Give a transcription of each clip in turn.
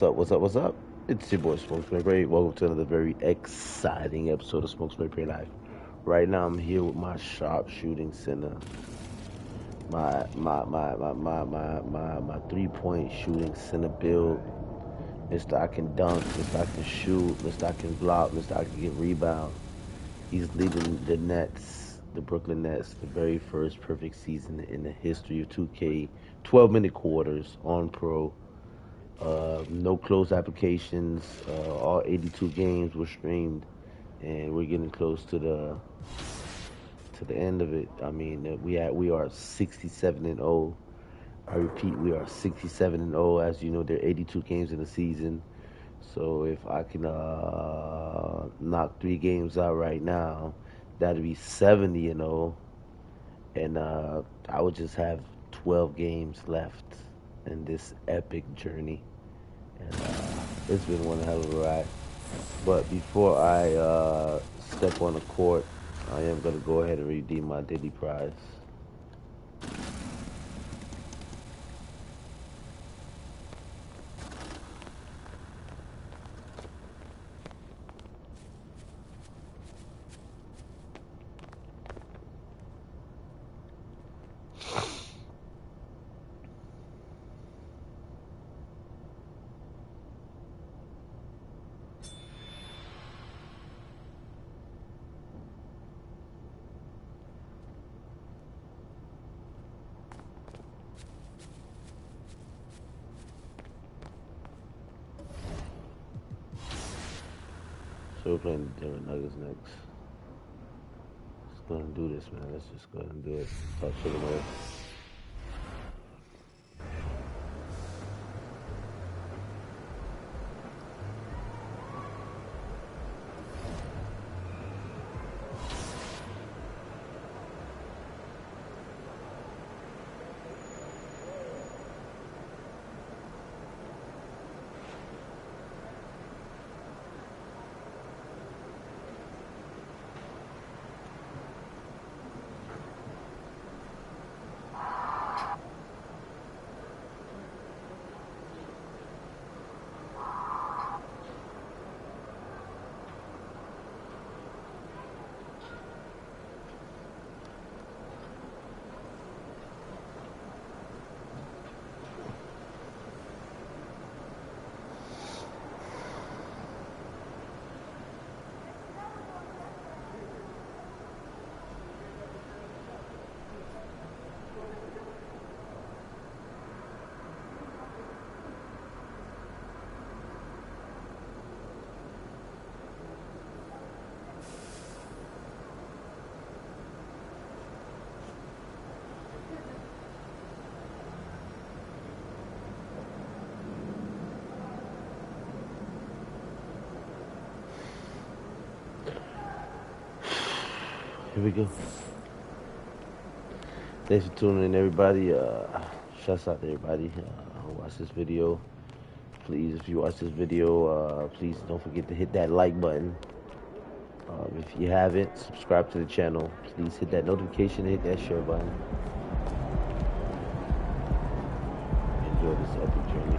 What's up? What's up? What's up? It's your boy Smokes McRae. Welcome to another very exciting episode of Smokes McRae Live. Right now, I'm here with my sharpshooting center, my 3-point shooting center build. Mister, I can dunk. Mister, I can shoot. Mister, I can block. Mister, I can get rebound. He's leading the Nets, the Brooklyn Nets, the very first perfect season in the history of 2K. 12-minute quarters on pro. No closed applications. All 82 games were streamed, and we're getting close to the end of it. I mean, we are 67 and 0. I repeat, we are 67 and 0. As you know, there are 82 games in the season. So if I can knock 3 games out right now, that'd be 70 and 0, and I would just have 12 games left in this epic journey. And it's been one hell of a ride. But before I step on the court, I am going to go ahead and redeem my daily prize. So we're playing the Denver Nuggets next. Let's go ahead and do this, man. Let's just go ahead and do it. Talk to them later. Here we go. Thanks for tuning in, everybody. Shouts out to everybody who watched this video. Please, if you watch this video, please don't forget to hit that like button. If you haven't, subscribe to the channel. Please hit that notification and hit that share button. Enjoy this epic journey.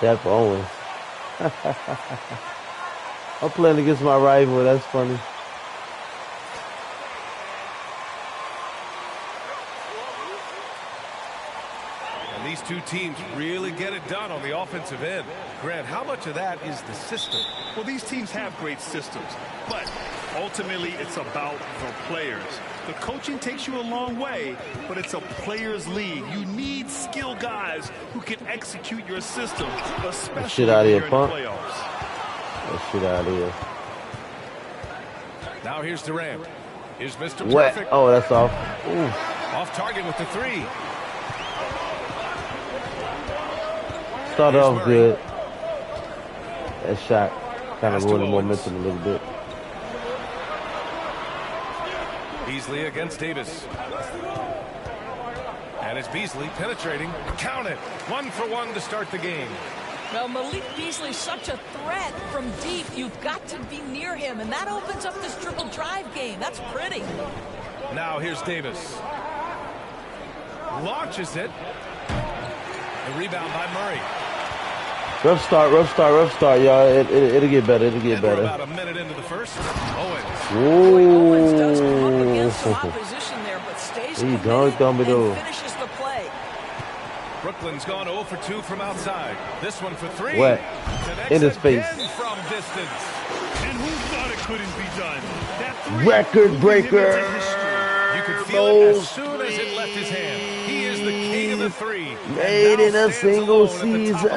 Seth Owens. I'm playing against my rival. That's funny. And these two teams really get it done on the offensive end. Grant, how much of that is the system? Well, these teams have great systems, but ultimately it's about the players. The coaching takes you a long way, but it's a players' league. You need skilled guys who can execute your system, especially out of here here, in punk. the playoffs. That shit out of here. Now here's Durant. Here's Mr. What? Perfect. Oh, that's off. Ooh. Off target with the three. Started Here's off Murray. good. That shot kind of Pass to ruined the Owens. momentum a little bit. Beasley against Davis. And it's Beasley penetrating. Count it. 1 for 1 to start the game. Well, Malik Beasley's such a threat from deep. You've got to be near him, and that opens up this triple drive game. That's pretty. Now here's Davis. Launches it. The rebound by Murray. Rough start, y'all. It'll get better. It'll get And we're better. about a minute into the first. Owens. Owens does come up Ooh. against some opposition there, but stays He committed dunked on me, though. and finishes the play. Brooklyn's gone 0 for 2 from outside. This one for 3. Wet. Connects In his face. again from distance. And who thought it couldn't be done? That three Record moving him breaker. into history. You could feel it as soon as it left his hand. He is the king of the three. Made And in now a stands single alone at the top of the list. season.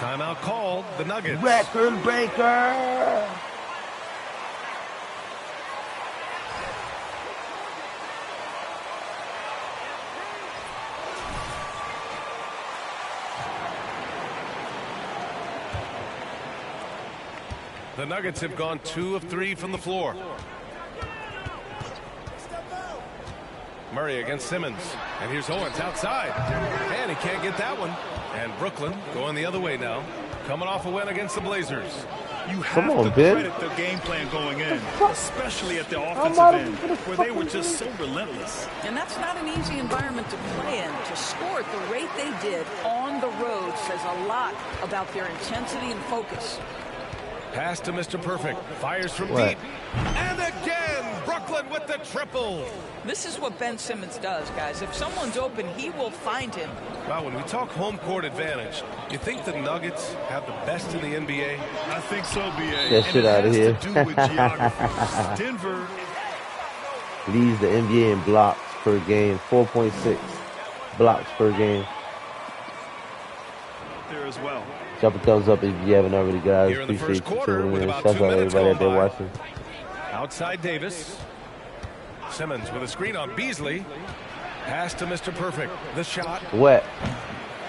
Timeout called. The Nuggets. Record breaker. The Nuggets have gone 2 of 3 from the floor. Murray against Simmons. And here's Owens outside. And he can't get that one. And Brooklyn going the other way now. Coming off a win against the Blazers. You Come have on, to Ben. credit the game plan going in, especially at the offensive end, where they were just so relentless. And that's not an easy environment to play in. To score at the rate they did on the road says a lot about their intensity and focus. Pass to Mr. Perfect. Fires from What? deep. And again, Brooklyn with the triple. This is what Ben Simmons does, guys. If someone's open, he will find him. Wow, when we talk home court advantage, you think the Nuggets have the best in the NBA? I think so, B.A. Get shit out of here. And it has to do with geography. Denver. Leads the NBA in blocks per game. 4.6 blocks per game. There as well. Drop a thumbs up if you haven't already, guys. Here in the Appreciate first you quarter tuning with in. about Shout 2 out to minutes everybody out there gone by. watching. Outside Davis. Simmons with a screen on Beasley. Pass to Mr. Perfect. The shot. Wet.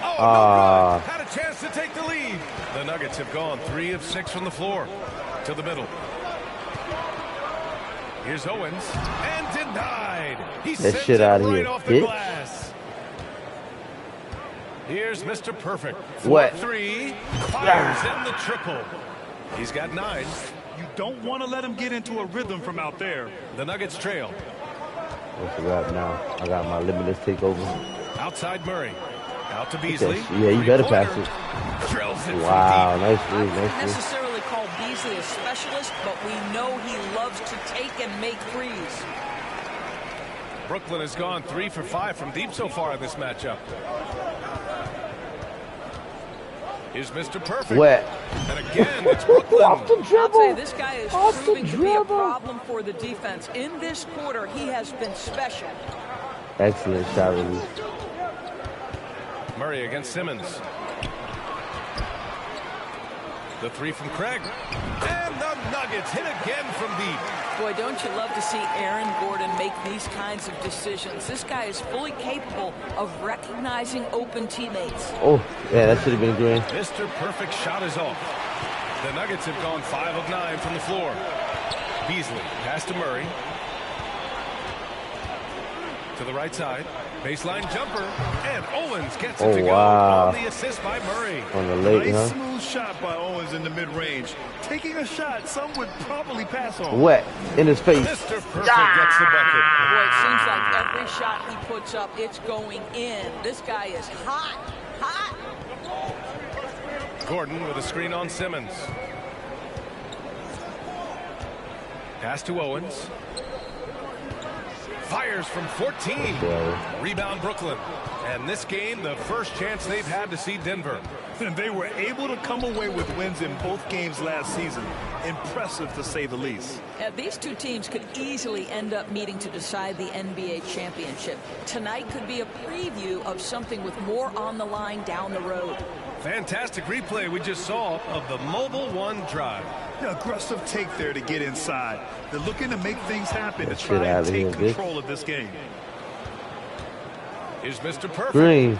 Oh, Ah. no good. Had a chance to take the lead. The Nuggets have gone 3 of 6 from the floor to the middle. Here's Owens. And denied. He That sends shit it outta right here, off the bitch. glass. Here's Mr. Perfect. What? 4-3. Fires in the triple. He's got 9. You don't want to let him get into a rhythm from out there. The Nuggets trail. What's the rap now? I got my limitless takeover. Outside Murray. Out to Beasley. Yeah, you better pass it. Drills it from Wow, deep. nice I move, wouldn't nice move. necessarily call Beasley a specialist, but we know he loves to take and make threes. Brooklyn has gone 3 for 5 from deep so far in this matchup. Here's Mr. Perfect. Wet. And again, it's Brooklyn. Off the I'll tell you, dribble. this guy is Off the proving to be a dribble. problem for the defense. In this quarter, he has been special. Excellent shot release. Murray against Simmons. The 3 from Craig. And the Nuggets hit again from deep. Boy, don't you love to see Aaron Gordon make these kinds of decisions. This guy is fully capable of recognizing open teammates. Oh, yeah, that should have been green. Mr. Perfect shot is off. The Nuggets have gone 5 of 9 from the floor. Beasley pass to Murray. To the right side. Baseline jumper. And Owens gets it Oh, to go wow. on the assist by Murray. On the late, Nice huh? smooth shot by Owens in the mid-range. Taking a shot some would probably pass on. Wet. In his face. Mr. Perfect gets the bucket. Boy, it seems like every shot he puts up, it's going in. This guy is hot, hot. Gordon with a screen on Simmons. Pass to Owens. Fires from 14. Rebound Brooklyn. And this game, the first chance they've had to see Denver. And they were able to come away with wins in both games last season. Impressive, to say the least. These two teams could easily end up meeting to decide the NBA championship. Tonight could be a preview of something with more on the line down the road. Fantastic replay we just saw of the Mobile One drive. Yeah, aggressive take there to get inside. They're looking to make things happen to try and take control of this game. Here's Mr. Perfect. Green.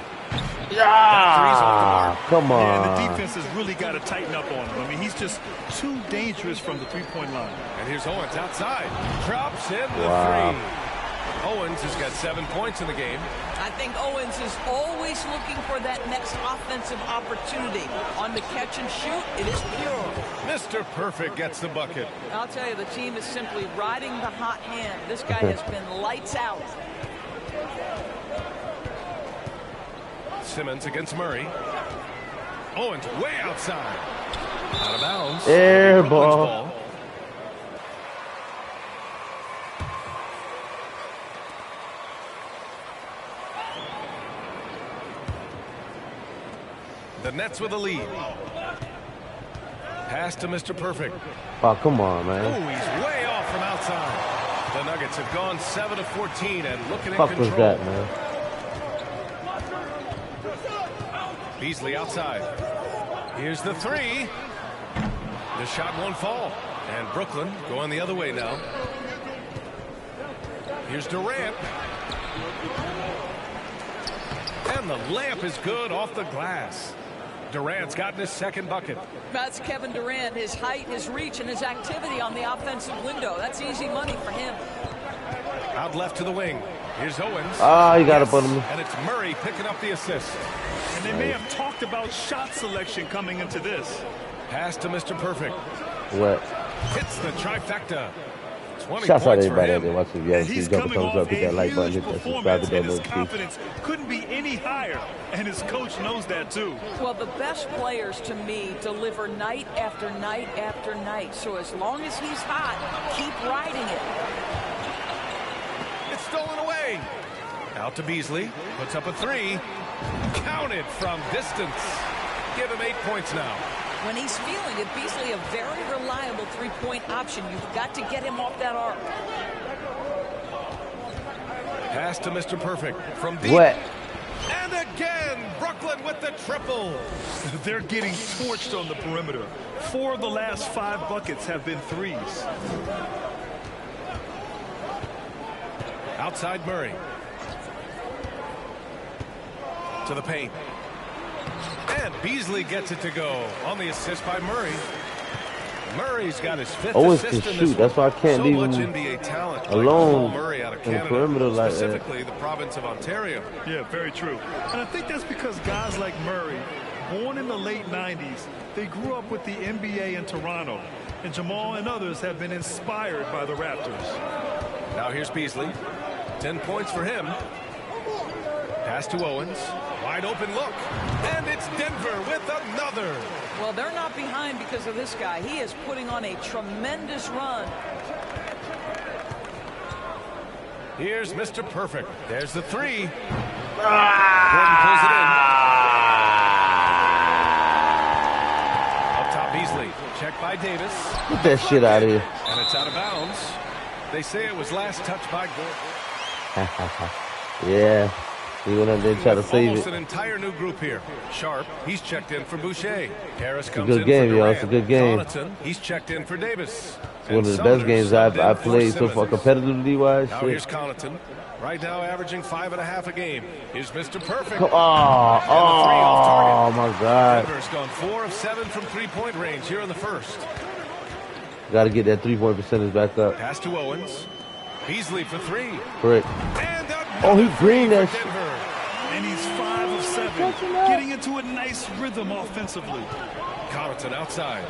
Yeah, come on. Yeah, the defense has really got to tighten up on him. I mean, he's just too dangerous from the three-point line. And here's Owens outside. Drops in the three. Owens has got 7 points in the game. I think Owens is always looking for that next offensive opportunity. On the catch and shoot, it is pure. Mr. Perfect gets the bucket. I'll tell you, the team is simply riding the hot hand. This guy has been lights out. Simmons against Murray. Owens way outside. Out of bounds. Air ball. The Nets with a lead. Pass to Mr. Perfect. Oh, come on, man. Oh, he's way off from outside. The Nuggets have gone 7 of 14 and looking in Fuck control. was that, man? Beasley outside. Here's the three. The shot won't fall. And Brooklyn going the other way now. Here's Durant. And the layup is good off the glass. Durant's gotten his second bucket. That's Kevin Durant. His height, his reach, and his activity on the offensive window. That's easy money for him. Out left to the wing. Here's Owens. Ah, you got to put him. And it's Murray picking up the assist. And they may have talked about shot selection coming into this. Pass to Mr. Perfect. What? Hits the trifecta. 20 Shouts out points for everybody out him. there watching. Yeah, He's drop a coming thumbs off up, hit that a like button, huge hit that subscribe performance, to that and his notification. confidence couldn't be any higher, and his coach knows that too. Well, the best players to me deliver night after night after night. So as long as he's hot, keep riding it. It's stolen away. Out to Beasley. Puts up a three. Counted from distance. Give him 8 points now. When he's feeling it, Beasley a very reliable three-point option. You've got to get him off that arc. Pass to Mr. Perfect from deep. What? And again, Brooklyn with the triple. They're getting torched on the perimeter. 4 of the last 5 buckets have been threes. Outside Murray. To the paint. And Beasley gets it to go on the assist by Murray. Murray's got his 5th Owens assist can in shoot. this That's why I can't so leave much him NBA talent alone like Murray out of in the Canada, perimeter like that. specifically the province of Ontario. Yeah, very true. And I think that's because guys like Murray, born in the late 90s, they grew up with the NBA in Toronto. And Jamal and others have been inspired by the Raptors. Now here's Beasley. 10 points for him. Pass to Owens. Wide open look. And it's Denver with another. Well, they're not behind because of this guy. He is putting on a tremendous run. Here's Mr. Perfect. There's the three. Gordon pulls it in. Up top, Beasley. Checked by Davis. Get that shit out of here. And it's out of bounds. They say it was last touched by Gordon. Yeah. He went up there and tried to save Almost it. an entire new group here. Sharp, he's checked in for Boucher. Harris comes good in game, for y'all. Durant. It's a good game. Connaughton, he's checked in for Davis. It's one of the best games I played so far, competitively wise. Now here's Connaughton. Right now averaging 5.5 a game. Here's Mr. Perfect. Oh, my God. Denver's gone 4 of 7 from three-point range here in the first. Got to get that three-point percentage back up. Pass to Owens. Beasley for 3. Correct. And Oh, he green that for shit. Denver. And he's 5 of 7, getting into a nice rhythm offensively. Connaughton outside.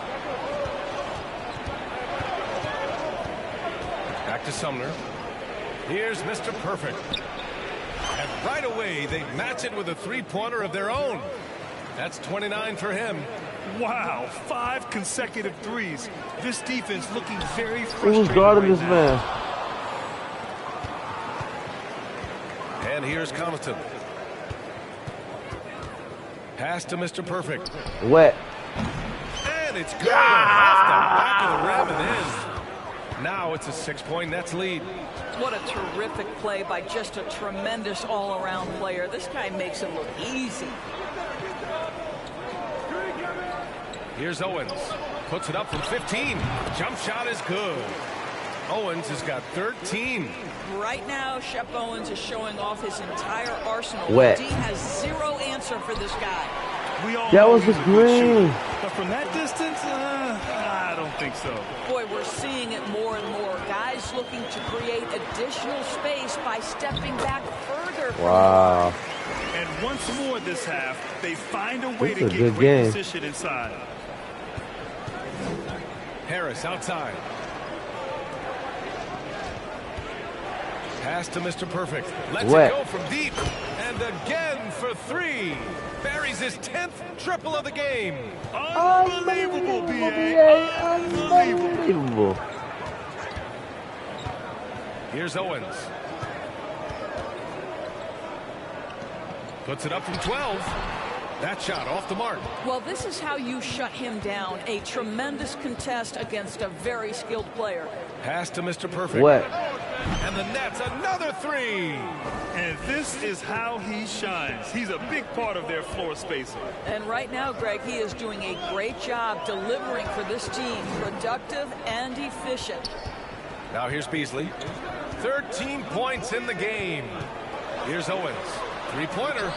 Back to Sumner. Here's Mr. Perfect. And right away, they match it with a three-pointer of their own. That's 29 for him. Wow, 5 consecutive threes. This defense looking very frustrated. Who's guarding right this now. man? And here's Connaughton. Pass to Mr. Perfect. Wet. And it's good. Off the back of the rim and in. Now it's a 6-point Nets lead. What a terrific play by just a tremendous all-around player. This guy makes it look easy. Here's Owens. Puts it up from 15. Jump shot is good. Owens has got 13. Right now, Shep Owens is showing off his entire arsenal. Wet. D has zero answer for this guy. We all That know was he's a a good shooter, green. but from that distance, I don't think so. Boy, we're seeing it more and more. Guys looking to create additional space by stepping back further. Wow. And once more this half, they find a way This to is a get good great game. position inside. Harris outside. Pass to Mr. Perfect. Lets Wet. it go from deep. And again for 3. Buries his 10th triple of the game. Unbelievable, B.A. Unbelievable. Unbelievable. Here's Owens. Puts it up from 12. That shot off the mark. Well, this is how you shut him down. A tremendous contest against a very skilled player. Pass to Mr. Perfect. Wet. And the Nets, another 3. And this is how he shines. He's a big part of their floor spacing. And right now, Greg, he is doing a great job delivering for this team. Productive and efficient. Now here's Beasley. 13 points in the game. Here's Owens. 3-pointer.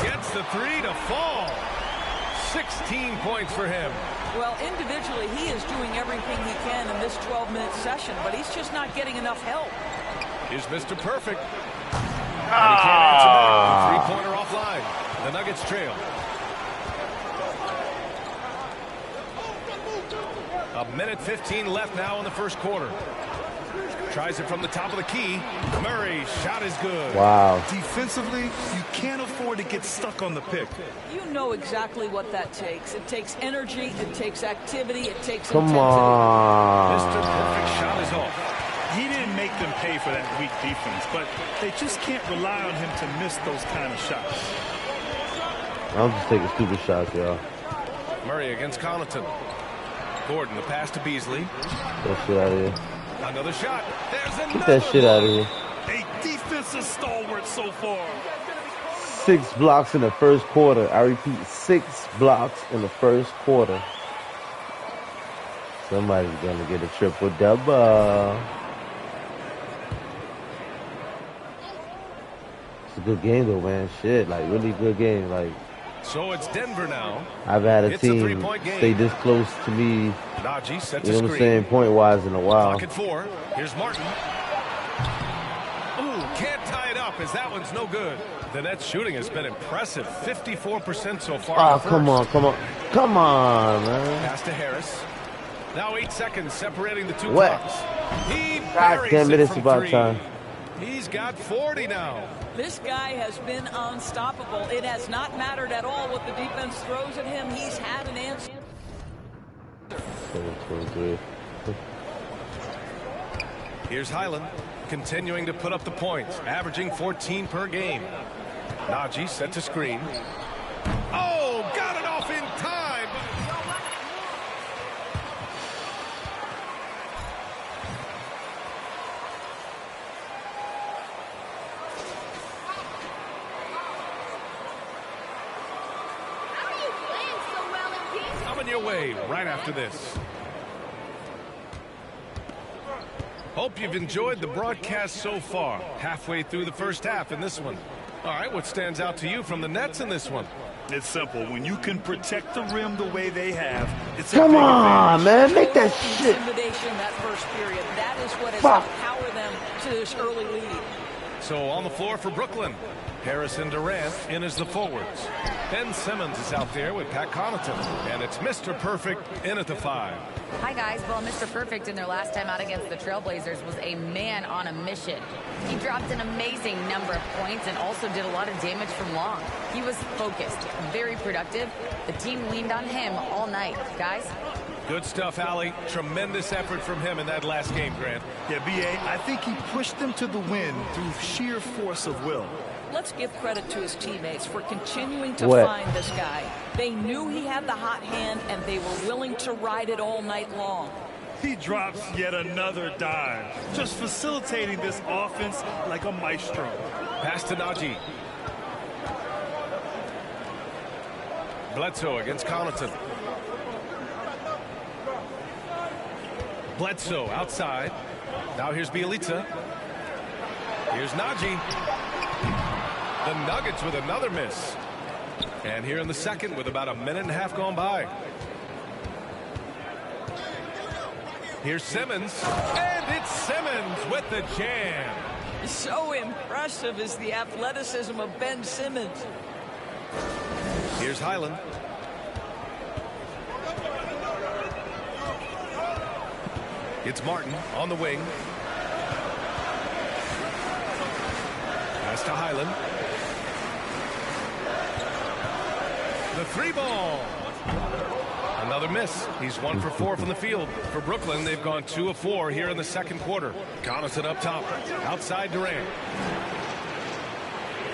Gets the 3 to fall. 16 points for him. Well, individually, he is doing everything he can in this 12-minute session, but he's just not getting enough help. Here's Mr. Perfect. And he can't answer back. The 3-pointer offline. The Nuggets trail. A minute 15 left now in the first quarter. Tries it from the top of the key. Murray's shot is good. Wow. Defensively, you can't afford to get stuck on the pick. You know exactly what that takes. It takes energy, it takes activity, it takes Come intensity. on. Mr. Perfect shot is off. He didn't make them pay for that weak defense, but they just can't rely on him to miss those kind of shots. I'm just taking stupid shots, y'all. Murray against Connaughton. Gordon, the pass to Beasley. Get that shit out of here. Another shot. There's another. Get that shit out of here. A defensive stalwart so far. 6 blocks in the first quarter. I repeat, 6 blocks in the first quarter. Somebody's gonna get a triple double. It's a good game though, man. Shit, like really good game. Like So it's Denver now. I've had a It's a team 3-point game. stay this close to me. Najee sets You a know what I'm screen. saying, point wise in a while. Clock at 4. Here's Martin. Ooh, can't tie it up as that one's no good. The Nets shooting has been impressive. 54% so far. Oh, in the first. come on, come on. Come on, man. Pass to Harris. Now 8 seconds separating the two What? clocks. He God buries damn it, it it's from about 3. time. He's got 40 now. This guy has been unstoppable. It has not mattered at all what the defense throws at him. He's had an answer. 7-23. Here's Highland, continuing to put up the points, averaging 14 per game. Najee set to screen. Oh, got it off in time. Coming your way right after this. Hope you've enjoyed the broadcast so far. Halfway through the first half in this one. All right, what stands out to you from the Nets in this one? It's simple. When you can protect the rim the way they have, it's a Come big on, advantage. man. Make that Total shit. intimidation that first period. That is what has Fuck. empowered them to this early lead. So on the floor for Brooklyn. Harrison Durant in as the forwards. Ben Simmons is out there with Pat Connaughton. And it's Mr. Perfect in at the 5. Hi, guys. Well, Mr. Perfect in their last time out against the Trailblazers was a man on a mission. He dropped an amazing number of points and also did a lot of damage from long. He was focused, very productive. The team leaned on him all night. Guys? Good stuff, Allie. Tremendous effort from him in that last game, Grant. Yeah, B.A., I think he pushed them to the win through sheer force of will. Let's give credit to his teammates for continuing to find this guy. They knew he had the hot hand, and they were willing to ride it all night long. He drops yet another dive, just facilitating this offense like a maestro. Pass to Najee. Bledsoe against Connaughton. Bledsoe outside. Now here's Bjelica. Here's Najee. The Nuggets with another miss. And here in the second with about a minute and a half gone by. Here's Simmons. And it's Simmons with the jam. So impressive is the athleticism of Ben Simmons. Here's Highland. It's Martin on the wing. Pass to Highland. The 3-ball. Another miss. He's 1 for 4 from the field. For Brooklyn, they've gone 2 of 4 here in the second quarter. Connaughton up top. Outside Durant.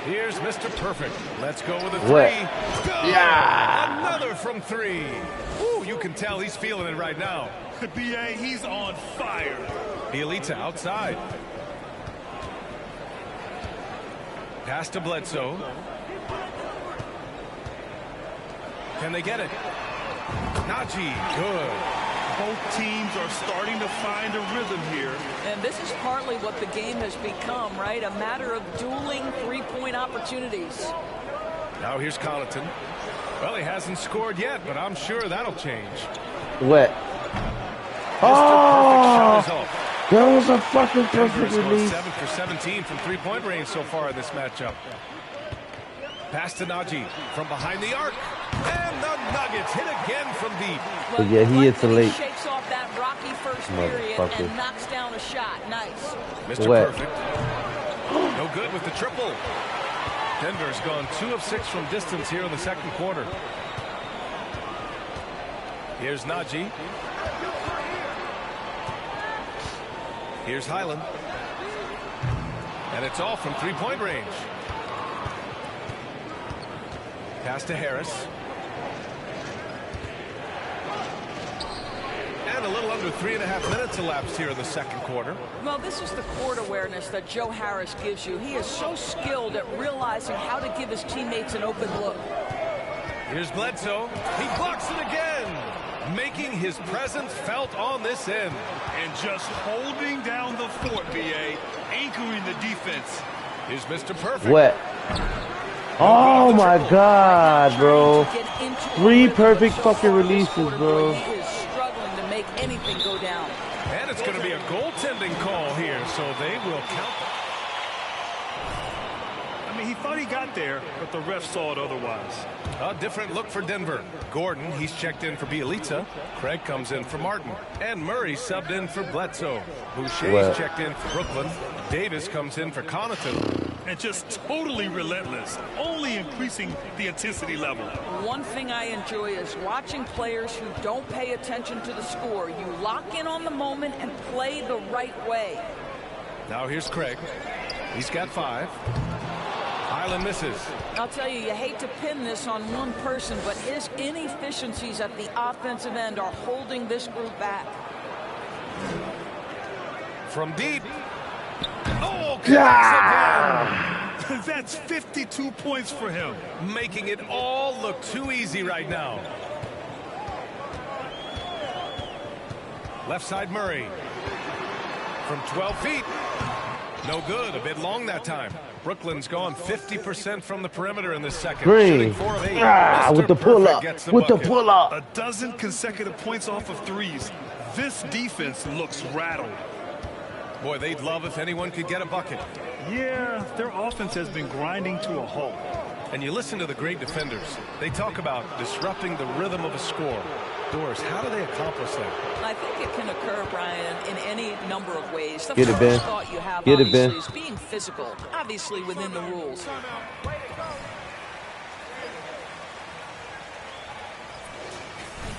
Here's Mr. Perfect. Let's go with a 3. Go! Yeah! Another from 3. Ooh, you can tell he's feeling it right now. B.A., he's on fire. Bjelica outside. Pass to Bledsoe. Can they get it? Najee, good. Both teams are starting to find a rhythm here. And this is partly what the game has become, right? A matter of dueling three-point opportunities. Now here's Connaughton. Well, he hasn't scored yet, but I'm sure that'll change. Wet. Oh! That was a fucking perfect release. 7 for 17 from three-point range so far in this matchup. Pass to Najee from behind the arc. And the Nuggets hit again from deep. But yeah, he hits a late. He shakes off that rocky first period and knocks down a shot. Nice. Mr. Perfect. No good with the triple. Denver's gone 2 of 6 from distance here in the second quarter. Here's Najee. Here's Highland. And it's all from three-point range. Pass to Harris. And a little under 3.5 minutes elapsed here in the second quarter. Well, this is the court awareness that Joe Harris gives you. He is so skilled at realizing how to give his teammates an open look. Here's Bledsoe. He blocks it again, making his presence felt on this end. And just holding down the fort, B.A., anchoring the defense. Here's Mr. Perfect. Wet. Oh my God, bro. 3 perfect fucking releases, bro. He is struggling to make anything go down. And it's going to be a goaltending call here, so they will count. I mean, he thought he got there, but the ref saw it otherwise. A different look for Denver. Gordon, he's checked in for Bjelica. Craig comes in for Martin. And Murray subbed in for Bledsoe. Boucher's checked in for Brooklyn. Davis comes in for Connaughton. And just totally relentless, only increasing the intensity level. One thing I enjoy is watching players who don't pay attention to the score. You lock in on the moment and play the right way. Now here's Craig. He's got 5. Highland misses. I'll tell you, you hate to pin this on one person, but his inefficiencies at the offensive end are holding this group back. From deep. Oh, yeah! That's 52 points for him. Making it all look too easy right now. Left side Murray. From 12 feet. No good. A bit long that time. Brooklyn's gone 50% from the perimeter in this second. Green. 4 of 8. With the pull-up. With the pull-up. A dozen consecutive points off of threes. This defense looks rattled. Boy, they'd love if anyone could get a bucket. Yeah, their offense has been grinding to a halt. And you listen to the great defenders. They talk about disrupting the rhythm of a score. Doris, how do they accomplish that? I think it can occur, Brian, in any number of ways. The Get it, first Ben. thought you have, Get it, obviously, Ben. is being physical, obviously within the rules.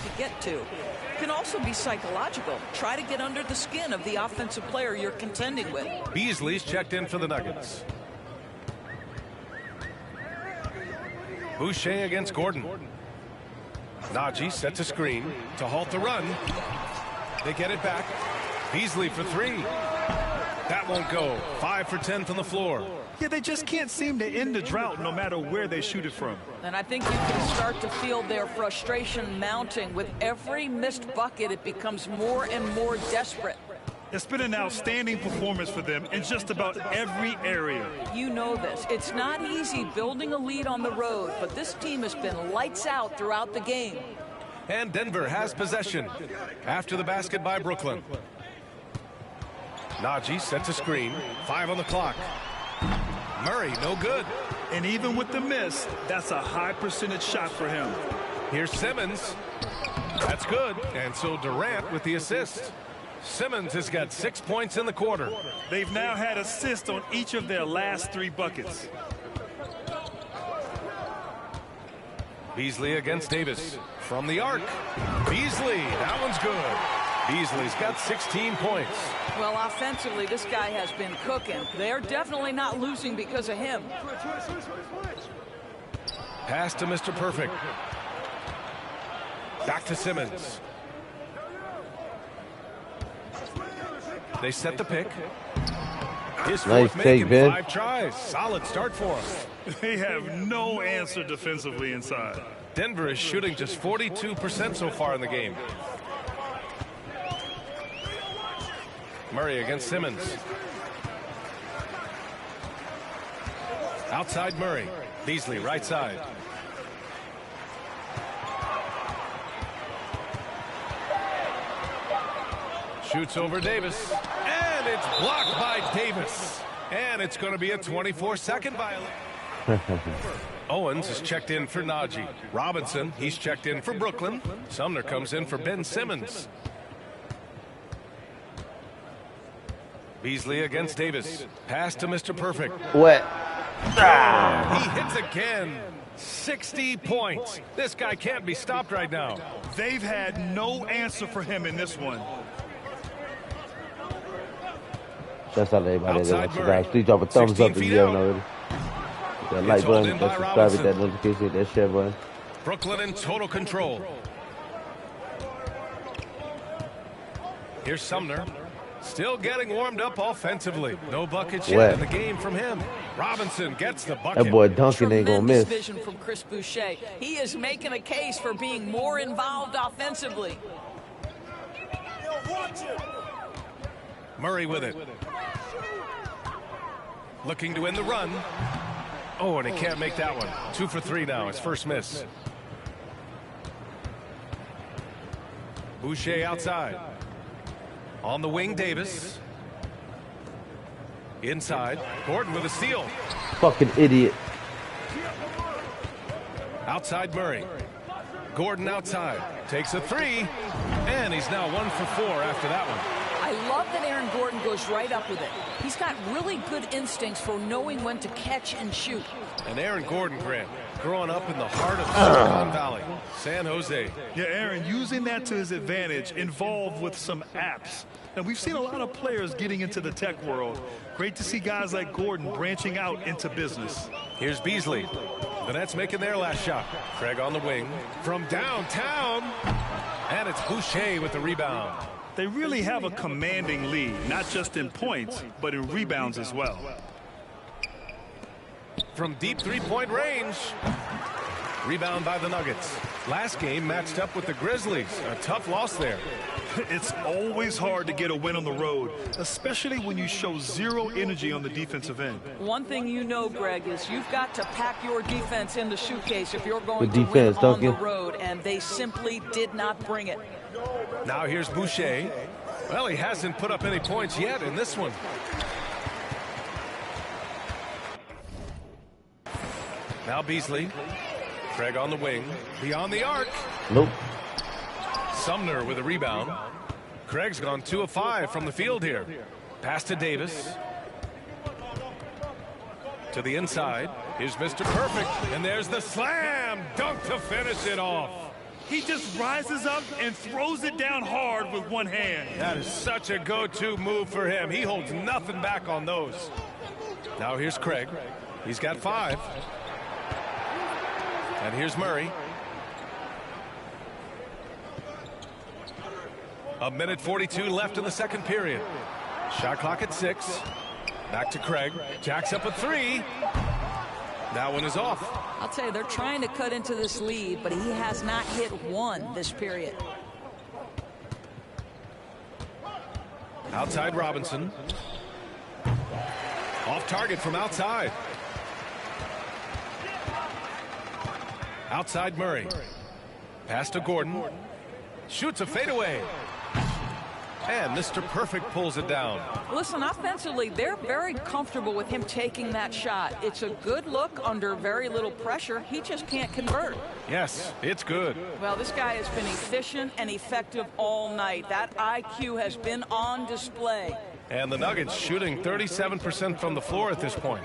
To get to. It can also be psychological. Try to get under the skin of the offensive player you're contending with. Beasley's checked in for the Nuggets. Boucher against Gordon. Najee sets a screen to halt the run. They get it back. Beasley for three. That won't go. 5 for 10 from the floor. Yeah, they just can't seem to end the drought no matter where they shoot it from. And I think you can start to feel their frustration mounting. With every missed bucket, it becomes more and more desperate. It's been an outstanding performance for them in just about every area. You know this. It's not easy building a lead on the road, but this team has been lights out throughout the game. And Denver has possession after the basket by Brooklyn. Najee sets a screen. 5 on the clock. Murray, no good. And even with the miss, that's a high percentage shot for him. Here's Simmons. That's good. And so Durant with the assist. Simmons has got 6 points in the quarter. They've now had assists on each of their last 3 buckets. Beasley against Davis. From the arc. Beasley, that one's good. Beasley's got 16 points. Well, offensively, this guy has been cooking. They're definitely not losing because of him. Pass to Mr. Perfect. Back to Simmons. They set the pick. His Nice fourth take, make in Ben. 5 tries. Solid start for him. They have no answer defensively inside. Denver is shooting just 42% so far in the game. Murray against Simmons. Outside Murray. Beasley right side. Shoots over Davis. And it's blocked by Davis. And it's going to be a 24-second violation. Owens is checked in for Najee. Robinson, he's checked in for Brooklyn. Sumner comes in for Ben Simmons. Beasley against Davis. Pass to Mr. Perfect. Wet. He hits again. 60 points. This guy can't be stopped right now. They've had no answer for him in this one. Shouts out to everybody that Outside watches. Murray. Guys, please drop a thumbs 16 up if feet you haven't out. already. That It's like hauled button, in that by subscribe, hit Robinson. that notification, hit that share button. Brooklyn in total control. Here's Sumner. Still getting warmed up offensively. No buckets yet Wet. in the game from him. Robinson gets the bucket. That boy Duncan ain't gonna Tremendous miss. vision from Chris Boucher. He is making a case for being more involved offensively. Murray with it. Looking to end the run. Oh, and he can't make that one. 2 for 3 now. His first miss. Boucher outside. On the wing, Davis. Inside. Gordon with a steal. Fucking idiot. Outside Murray. Gordon outside. Takes a 3. And he's now 1 for 4 after that one. I love that Aaron Gordon goes right up with it. He's got really good instincts for knowing when to catch and shoot. And Aaron Gordon, Grant, growing up in the heart of Silicon Valley, San Jose. Yeah, Aaron, using that to his advantage, involved with some apps. Now, we've seen a lot of players getting into the tech world. Great to see guys like Gordon branching out into business. Here's Beasley. The Nets making their last shot. Craig on the wing from downtown. And it's Boucher with the rebound. They really have a commanding lead, not just in points, but in rebounds as well. From deep three-point range. Rebound by the Nuggets. Last game matched up with the Grizzlies. A tough loss there. It's always hard to get a win on the road, especially when you show zero energy on the defensive end. One thing you know, Greg, is you've got to pack your defense in the suitcase if you're going Good to defense, win on the Duncan. road, and they simply did not bring it. Now here's Boucher. Well, he hasn't put up any points yet in this one. Now Beasley. Craig on the wing. Beyond the arc. Nope. Sumner with a rebound. Craig's gone 2 of 5 from the field here. Pass to Davis. To the inside. Here's Mr. Perfect. And there's the slam dunk to finish it off. He just rises up and throws it down hard with one hand. That is such a go-to move for him. He holds nothing back on those. Now here's Craig. He's got 5. And here's Murray. A minute 42 left in the second period. Shot clock at 6. Back to Craig. Jacks up a 3. That one is off. I'll tell you, they're trying to cut into this lead, but he has not hit one this period. Outside Robinson. Off target from outside. Outside Murray. Pass to Gordon. Shoots a fadeaway. And Mr. Perfect pulls it down. Listen, offensively, they're very comfortable with him taking that shot. It's a good look under very little pressure. He just can't convert. Yes, it's good. Well, this guy has been efficient and effective all night. That IQ has been on display. And the Nuggets shooting 37% from the floor at this point.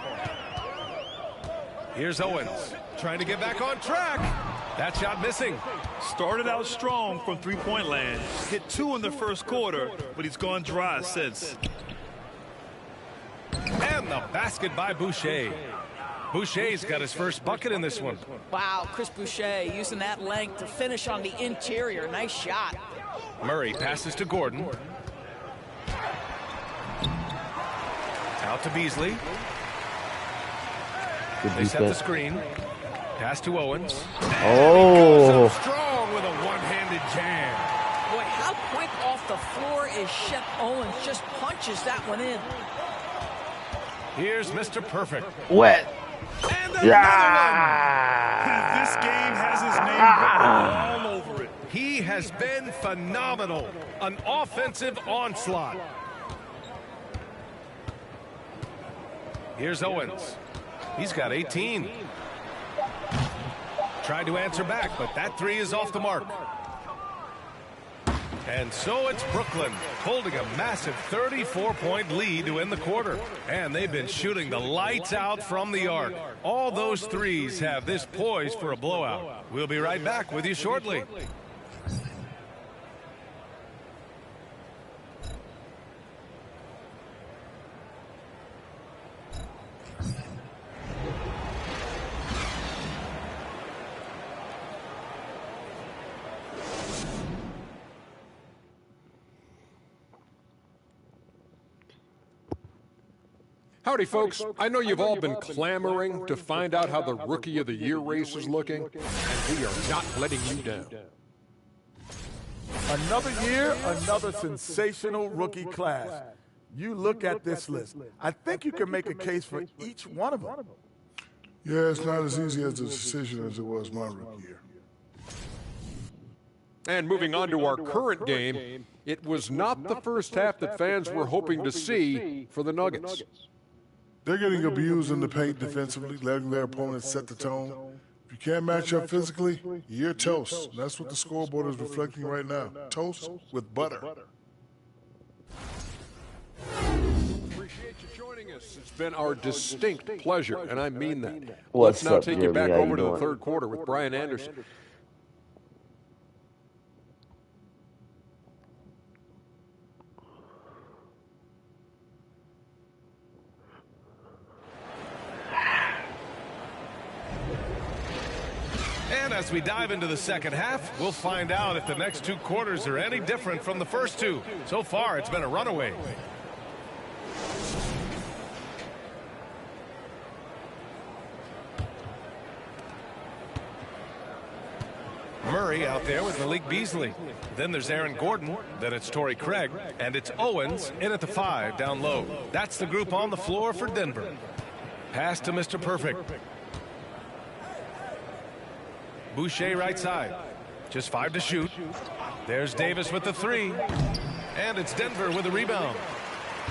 Here's Owens trying to get back on track. That shot missing. Started out strong from three-point land. Hit 2 in the first quarter, but he's gone dry since. And the basket by Boucher. Boucher's got his first bucket in this one. Wow, Chris Boucher using that length to finish on the interior. Nice shot. Murray passes to Gordon. Out to Beasley. They set the screen. Pass to Owens. Oh. Strong with a one-handed jam. Boy, how quick off the floor is Shep Owens. Just punches that one in. Here's Mr. Perfect. Wet. And another Yeah. This game has his name written all over it. one. He has been phenomenal. An offensive onslaught. Here's Owens. He's got 18. Tried to answer back, but that 3 is off the mark. And so it's Brooklyn holding a massive 34-point lead to end the quarter. And they've been shooting the lights out from the arc. All those threes have this poised for a blowout. We'll be right back with you shortly. Howdy, folks. I know you've all been clamoring to find out how the Rookie of the Year race is looking, and we are not letting you down. Another year, another sensational rookie class. You look at this list. I think you can make a case for each one of them. Yeah, it's not as easy as a decision as it was my rookie year. And moving on to our current game, it was not the first half that fans were hoping to see for the Nuggets. They're getting abused in the paint defensively, letting their opponents set the tone. If you can't match up physically, you're toast. That's what the scoreboard is reflecting right now. Toast with butter. Appreciate you joining us. It's been our distinct pleasure, and I mean that. What's Let's now up, take you Jeremy? back How you over to the doing? third quarter with Brian Anderson. And as we dive into the second half, we'll find out if the next 2 quarters are any different from the first 2. So far, it's been a runaway. Murray out there with Malik Beasley. Then there's Aaron Gordon. Then it's Torrey Craig. And it's Owens in at the 5 down low. That's the group on the floor for Denver. Pass to Mr. Perfect. Boucher right side. Just 5 to shoot. There's Davis with the 3. And it's Denver with a rebound.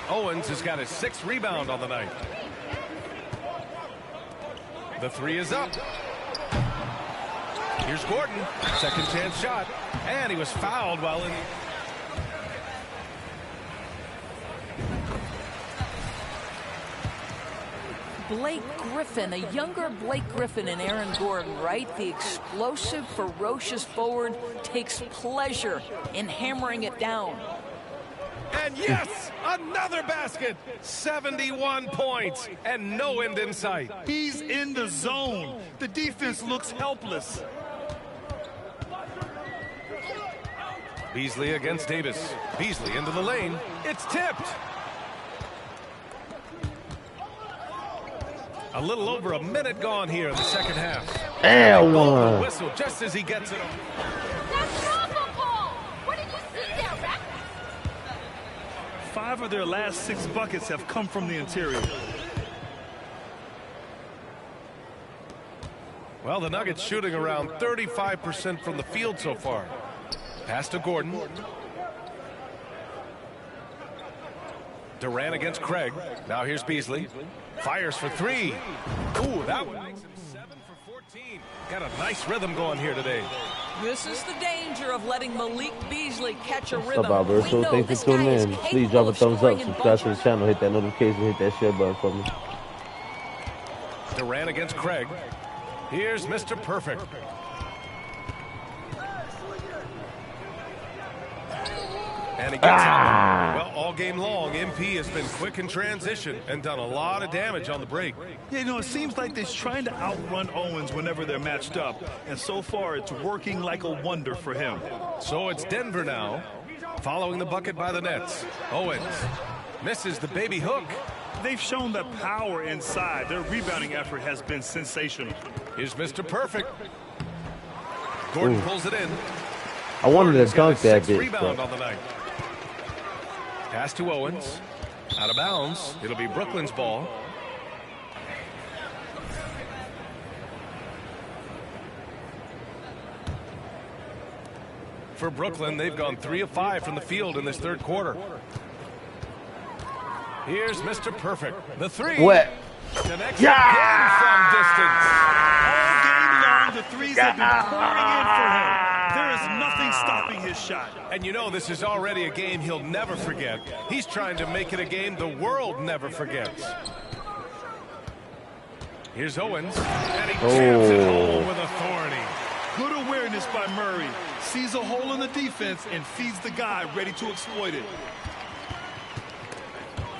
Owens has got his 6th rebound on the night. The 3 is up. Here's Gordon. Second chance shot. And he was fouled while in. Blake Griffin, a younger Blake Griffin and Aaron Gordon, right? The explosive, ferocious forward takes pleasure in hammering it down. And yes, another basket. 71 points and no end in sight. He's in the zone. The defense looks helpless. Beasley against Davis. Beasley into the lane. It's tipped. A little over a minute gone here in the second half. And one. Whistle just as he gets it. That's ball. What did you see there, Rex? 5 of their last 6 buckets have come from the interior. Well, the Nuggets shooting around 35% from the field so far. Pass to Gordon. Durant against Craig. Now here's Beasley. Fires for 3. Ooh, that one makes him 7 for 14. Got a nice rhythm going here today. This is the danger of letting Malik Beasley catch a What's rhythm. up, Alberto? Thanks for tuning in. Please drop a thumbs up, subscribe to the channel, hit that notification, hit that share button for me. Durant against Craig. Here's Mr. Perfect. And he gets it. Well, all game long, MP has been quick in transition and done a lot of damage on the break. Yeah, you know, it seems like they're trying to outrun Owens whenever they're matched up. And so far, it's working like a wonder for him. So it's Denver now, following the bucket by the Nets. Owens misses the baby hook. They've shown the power inside. Their rebounding effort has been sensational. Here's Mr. Perfect. Gordon pulls it in. I wanted to dunk that bitch. Rebound on the night. Pass to Owens. Out of bounds. It'll be Brooklyn's ball. For Brooklyn, they've gone 3 of 5 from the field in this third quarter. Here's Mr. Perfect. The 3. Wet. Connects again from distance. All game long, the threes have been pouring in for him. There is nothing stopping his shot. And you know this is already a game he'll never forget. He's trying to make it a game the world never forgets. Here's Owens. And he jams it home with authority. Good awareness by Murray. Sees a hole in the defense and feeds the guy ready to exploit it.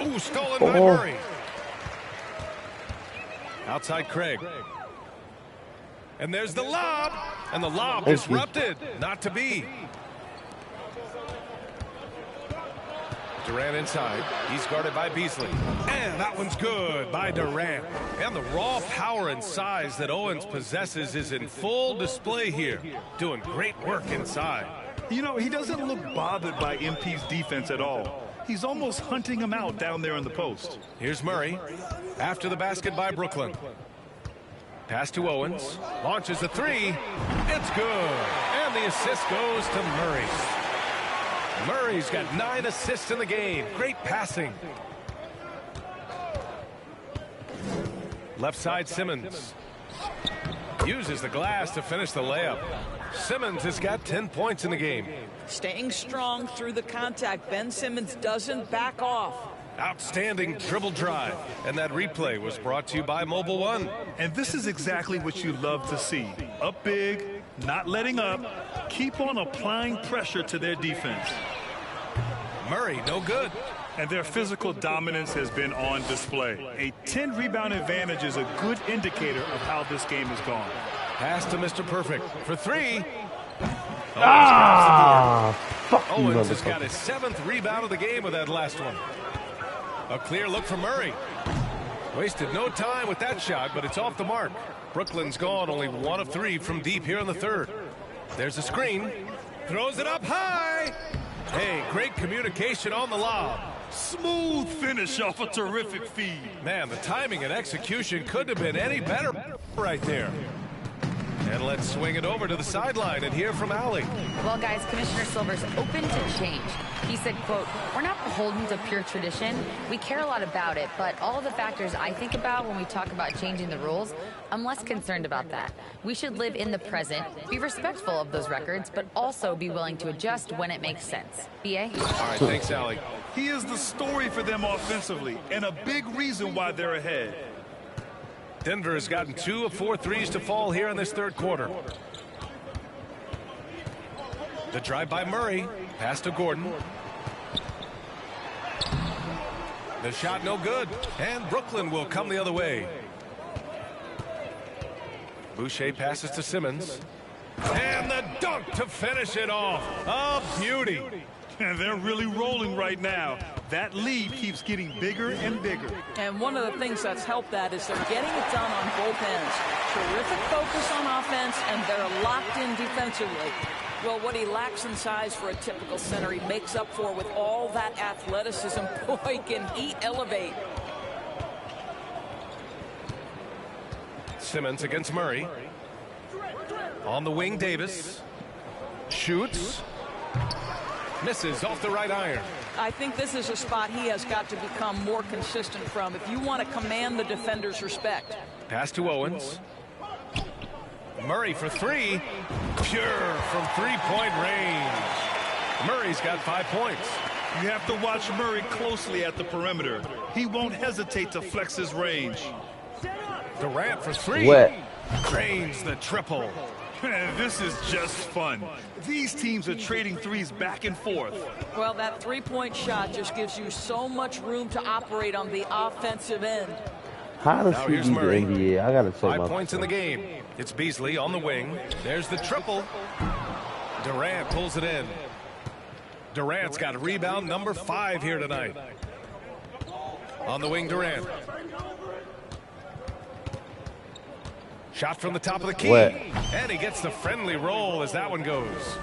Ooh, stolen by Murray. Outside Craig. And there's the lob. And the lob disrupted. Not to be. Durant inside. He's guarded by Beasley. And that one's good by Durant. And the raw power and size that Owens possesses is in full display here. Doing great work inside. You know, he doesn't look bothered by MP's defense at all. He's almost hunting him out down there in the post. Here's Murray. After the basket by Brooklyn. Pass to Owens. Launches a 3. It's good. And the assist goes to Murray. Murray's got 9 assists in the game. Great passing. Left side Simmons. Uses the glass to finish the layup. Simmons has got 10 points in the game. Staying strong through the contact. Ben Simmons doesn't back off. Outstanding dribble drive. And that replay was brought to you by Mobile One. And this is exactly what you love to see. Up big, not letting up. Keep on applying pressure to their defense. Murray, no good. And their physical dominance has been on display. A 10-rebound advantage is a good indicator of how this game has gone. Pass to Mr. Perfect for 3. Fuck you, Owens has got his 7th rebound of the game with that last one. A clear look for Murray. Wasted no time with that shot, but it's off the mark. Brooklyn's gone only 1 of 3 from deep here in the third. There's a screen. Throws it up high. Hey, great communication on the lob. Smooth finish off a terrific feed. Man, the timing and execution couldn't have been any better right there. And let's swing it over to the sideline and hear from Allie. Well, guys, Commissioner Silver's open to change. He said, quote, "We're not beholden to pure tradition. We care a lot about it, but all of the factors I think about when we talk about changing the rules, I'm less concerned about that. We should live in the present, be respectful of those records, but also be willing to adjust when it makes sense." B.A.? All right, thanks, Allie. He is the story for them offensively, and a big reason why they're ahead. Denver has gotten 2 of 4 threes to fall here in this third quarter. The drive by Murray. Pass to Gordon. The shot no good. And Brooklyn will come the other way. Boucher passes to Simmons. And the dunk to finish it off. A beauty. And they're really rolling right now. That lead keeps getting bigger and bigger. And one of the things that's helped that is they're getting it done on both ends. Terrific focus on offense, and they're locked in defensively. Well, what he lacks in size for a typical center, he makes up for with all that athleticism. Boy, can he elevate. Simmons against Murray. On the wing, Davis. Shoots. Misses off the right iron. I think this is a spot he has got to become more consistent from if you want to command the defender's respect. Pass to Owens. Murray for 3. Pure from three-point range. Murray's got 5 points. You have to watch Murray closely at the perimeter. He won't hesitate to flex his range. Durant for 3. Wet. Drains the triple. This is just fun. These teams are trading threes back and forth. Well, that three-point shot just gives you so much room to operate on the offensive end. How does Now he here's beat the Murray. NBA? I gotta check 5 my points in the game. It's Beasley on the wing. There's the triple. Durant pulls it in. Durant's got rebound number 5 here tonight. On the wing, Durant. Shot from the top of the key. Wet. And he gets the friendly roll as that one goes.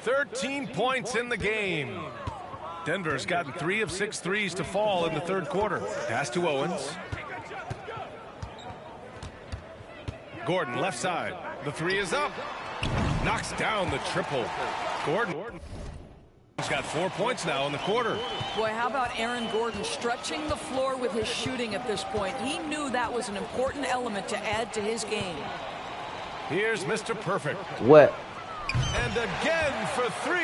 13 points in the game. Denver's gotten 3 of 6 threes to fall in the third quarter. Pass to Owens. Gordon left side. The 3 is up. Knocks down the triple. Gordon's got 4 points now in the quarter. Boy, how about Aaron Gordon stretching the floor with his shooting at this point? He knew that was an important element to add to his game. Here's Mr. Perfect. Wet. And again for 3.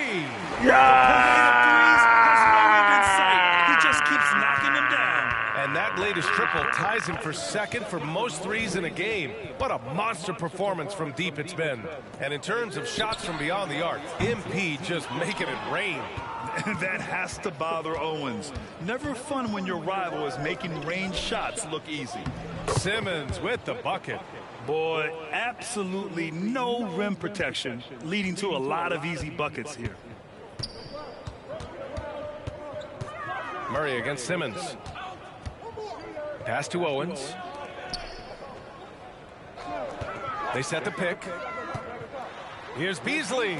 He just keeps knocking them down. And that latest triple ties him for second for most threes in a game. What a monster performance from deep it's been. And in terms of shots from beyond the arc, MP just making it rain. That has to bother Owens. Never fun when your rival is making range shots look easy. Simmons with the bucket. Boy, absolutely no rim protection, leading to a lot of easy buckets here. Murray against Simmons. Pass to Owens. They set the pick. Here's Beasley.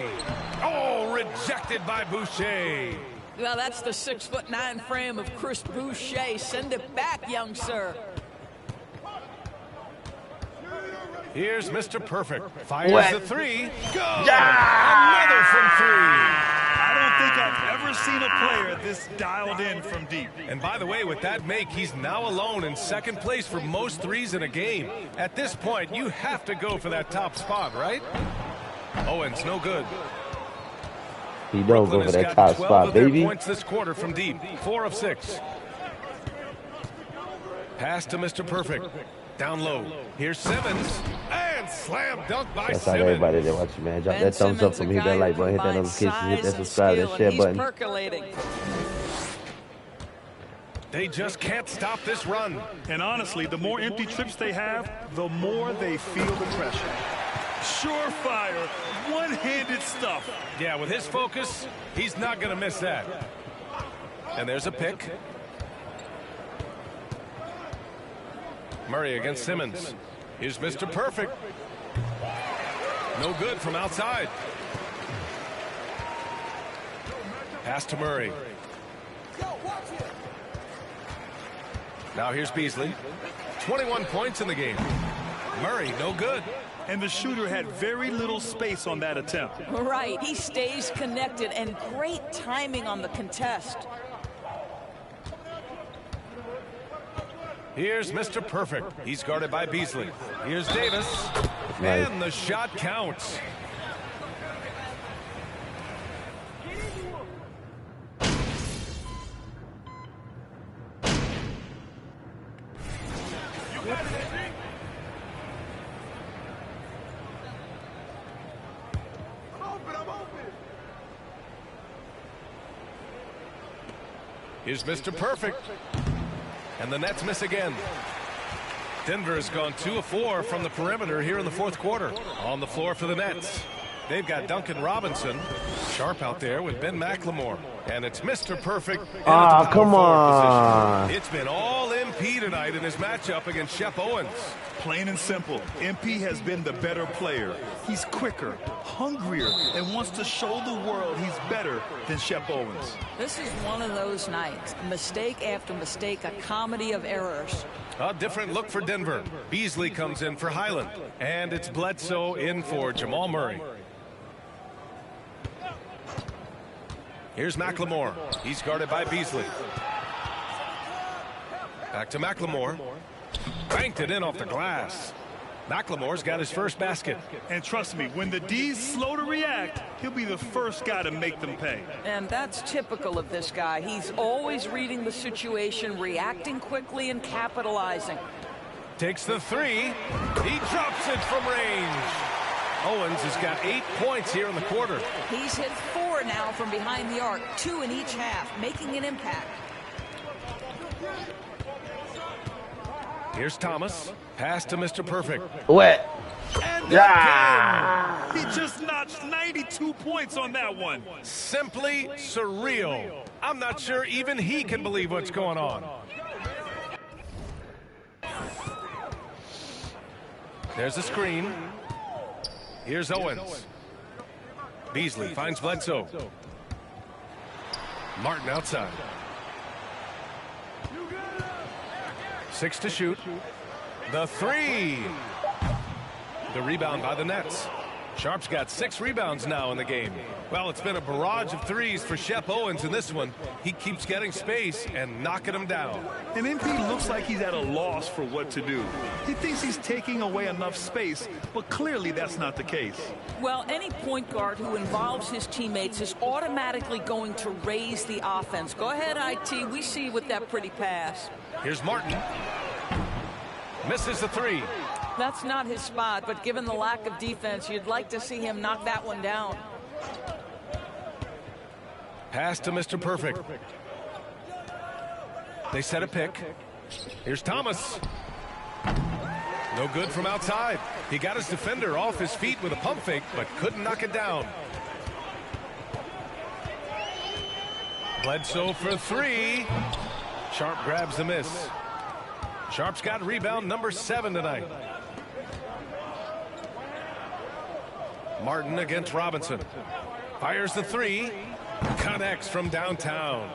Oh, rejected by Boucher. Now that's the 6'9" frame of Chris Boucher. Send it back, young sir. Here's Mr. Perfect. Fires Wet. the 3. Go! Another from 3. I don't think I've ever seen a player this dialed in from deep. And by the way, with that make, he's now alone in second place for most threes in a game. At this point, you have to go for that top spot, right? Owens, no good. He don't go for Brooklyn that has top got 12 spot, of their baby. points this quarter from deep. 4 of 6. Pass to Mr. Perfect. Down low. Here's Simmons. And slam dunk by That's how Simmons. everybody that watching, man. Drop Ben that thumbs up Simmons, for a me. Hit that guy like who button, hit that combines notification, hit that size and subscribe, that skill, share and he's button. percolating. They just can't stop this run. And honestly, the more empty trips they have, the more they feel the pressure. Surefire, one-handed stuff. Yeah, with his focus, he's not going to miss that. And there's a pick. Murray against Simmons. Here's Mr. Perfect. No good from outside. Pass to Murray. Now here's Beasley. 21 points in the game. Murray, no good. and the shooter had very little space on that attempt. Right, he stays connected, and great timing on the contest. Here's Mr. Perfect. He's guarded by Beasley. Here's Davis. And the shot counts. Here's Mr. Perfect. And the Nets miss again. Denver has gone 2 of 4 from the perimeter here in the fourth quarter. On the floor for the Nets, they've got Duncan Robinson. Sharp out there with Ben McLemore. And it's Mr. Perfect. Ah, come on. It's been all MP tonight in his matchup against Shep Owens. Plain and simple, MP has been the better player. He's quicker, hungrier, and wants to show the world he's better than Shep Owens. This is one of those nights. Mistake after mistake, a comedy of errors. A different look for Denver. Beasley comes in for Highland. And it's Bledsoe in for Jamal Murray. Here's McLemore. He's guarded by Beasley. Back to McLemore. Banked it in off the glass. McLemore's got his first basket. And trust me, when the D's slow to react, he'll be the first guy to make them pay. And that's typical of this guy. He's always reading the situation, reacting quickly, and capitalizing. Takes the three. He drops it from range. Owens has got 8 points here in the quarter. He's hit 4 now from behind the arc, 2 in each half, making an impact. Here's Thomas. Pass to Mr. Perfect. Wet. And He just notched 92 points on that one. Simply surreal. I'm not sure even he can believe what's going on. There's a screen. Here's Owens. Beasley finds Bledsoe. Martin outside. 6 to shoot. The three. The rebound by the Nets. Sharp's got 6 rebounds now in the game. Well, it's been a barrage of threes for Shep Owens in this one. He keeps getting space and knocking them down. And MP looks like he's at a loss for what to do. He thinks he's taking away enough space, but clearly that's not the case. Well, any point guard who involves his teammates is automatically going to raise the offense. Go ahead, IT. We see you with that pretty pass. Here's Martin. Misses the three. That's not his spot, but given the lack of defense, you'd like to see him knock that one down. Pass to Mr. Perfect. They set a pick. Here's Thomas. No good from outside. He got his defender off his feet with a pump fake, but couldn't knock it down. Bledsoe for 3. Sharp grabs the miss. Sharp's got rebound number 7 tonight. Martin against Robinson. Fires the 3. Connects from downtown.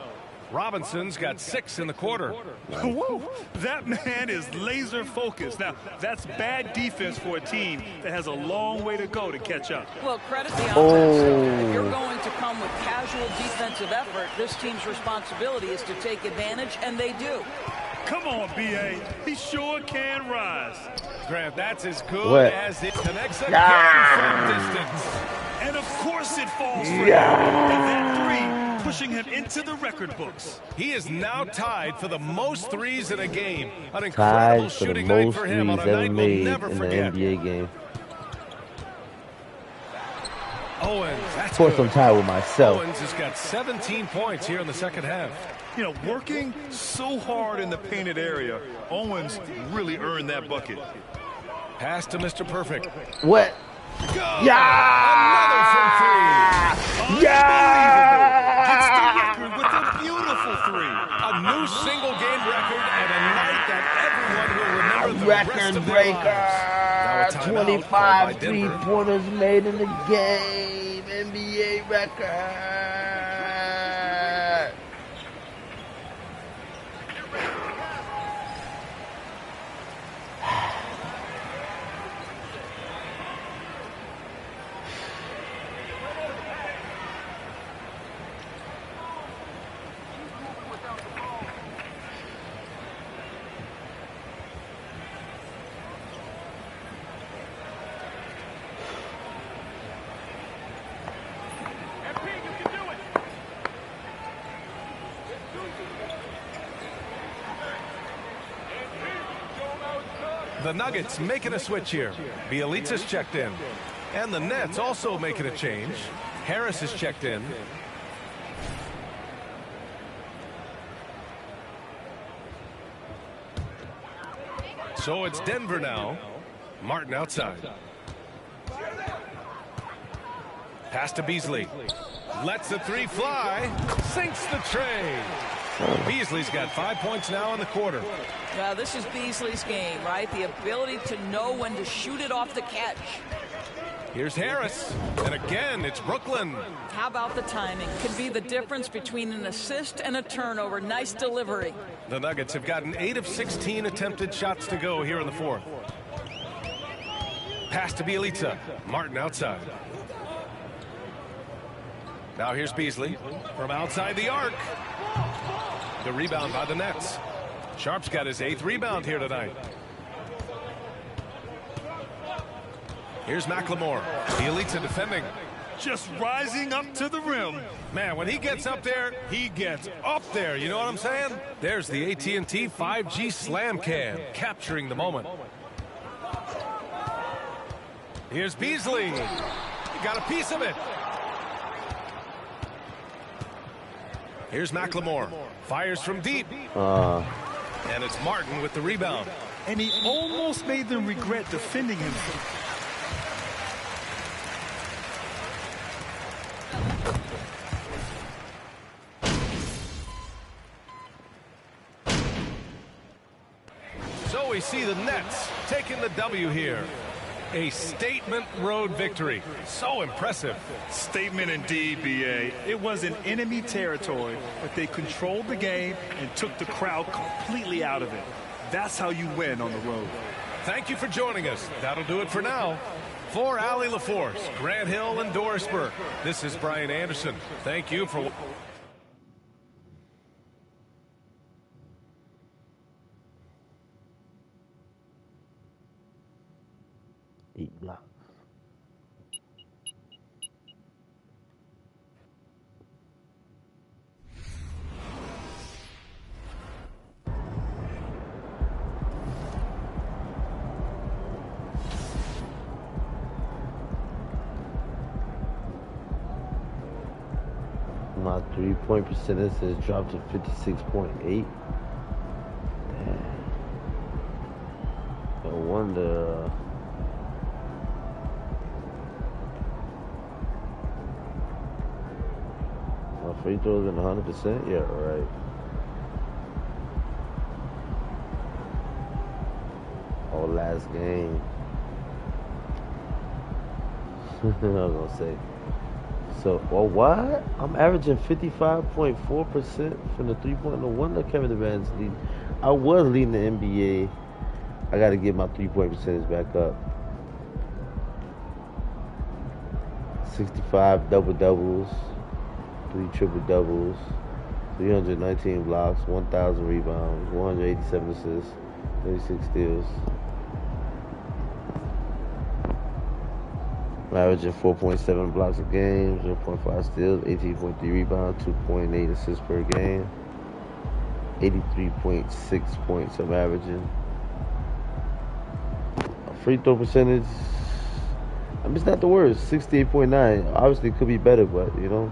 Robinson's got 6 in the quarter. Whoa, that man is laser focused. Now, that's bad defense for a team that has a long way to go to catch up. Well, credit the offense. If you're going to come with casual defensive effort, this team's responsibility is to take advantage, and they do. Come on, B.A. He sure can rise. Grant, that's as good as it connects again from distance. And of course it falls for him. And that 3 pushing him into the record books. He is now tied for the most threes in a game. An incredible shooting night for him on a night we'll never forget. In the NBA game. Owens, that's of course good. I'm tied with myself. Owens has got 17 points here in the second half. You know, working so hard in the painted area, Owens really earned that bucket. Pass to Mr. Perfect. What? Go! Yeah! Another from 3. Yeah! Gets the record with a beautiful 3. A new single game record and a night that everyone will remember the record rest of breaker. Their lives. 25 3-pointers made in the game. NBA record. The Nuggets making a switch here. Bjelica's checked in. And the Nets also making a change. Harris is checked in. So it's Denver now. Martin outside. Pass to Beasley. Lets the three fly. Sinks the tray. Beasley's got 5 points now in the quarter. Yeah, this is Beasley's game, right? The ability to know when to shoot it off the catch. Here's Harris. And again, it's Brooklyn. How about the timing? Could be the difference between an assist and a turnover. Nice delivery. The Nuggets have gotten 8 of 16 attempted shots to go here in the fourth. Pass to Bjelica. Martin outside. Now here's Beasley from outside the arc. The rebound by the Nets. Sharp's got his 8th rebound here tonight. Here's McLemore. Bjelica defending. Just rising up to the rim. Man, when he gets up there, he gets up there. You know what I'm saying? There's the AT&T 5G Slam Cam, capturing the moment. Here's Beasley. He got a piece of it. Here's McLemore. Fires from deep. And it's Martin with the rebound. And he almost made them regret defending him. So we see the Nets taking the W here. A statement road victory. So impressive. Statement indeed, B.A. It was in enemy territory, but they controlled the game and took the crowd completely out of it. That's how you win on the road. Thank you for joining us. That'll do it for now. For Allie LaForce, Grant Hill, and Doris Burke, this is Brian Anderson. Thank you for... Eat blocks. My 3-point percentage has dropped to 56.8. No wonder. My free throws in 100%. Yeah, right. Oh, last game. I was gonna say. So, well, what? I'm averaging 55.4% from the 3-point. No wonder Kevin Durant's leading. I was leading the NBA. I got to get my 3-point percentage back up. 65 double-doubles, 3 triple-doubles, 319 blocks, 1,000 rebounds, 187 assists, 36 steals. I'm averaging 4.7 blocks a game, 0.5 steals, 18.3 rebounds, 2.8 assists per game, 83.6 points I'm averaging. Free throw percentage, I mean, it's not the worst, 68.9. Obviously, it could be better, but, you know.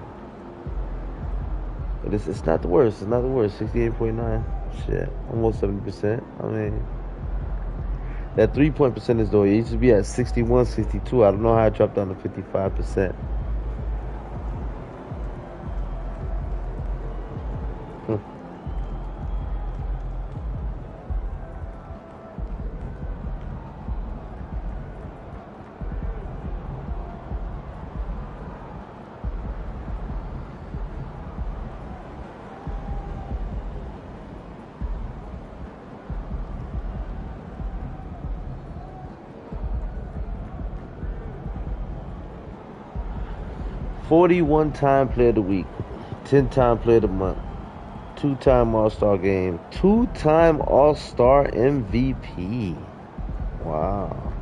But it's not the worst. It's not the worst. 68.9. Shit, almost 70%. I mean, that 3-point percentage, though, it used to be at 61, 62. I don't know how I dropped down to 55%. One-time player of the week, 10-time player of the month, 2-time All-Star game, 2-time All-Star MVP. Wow.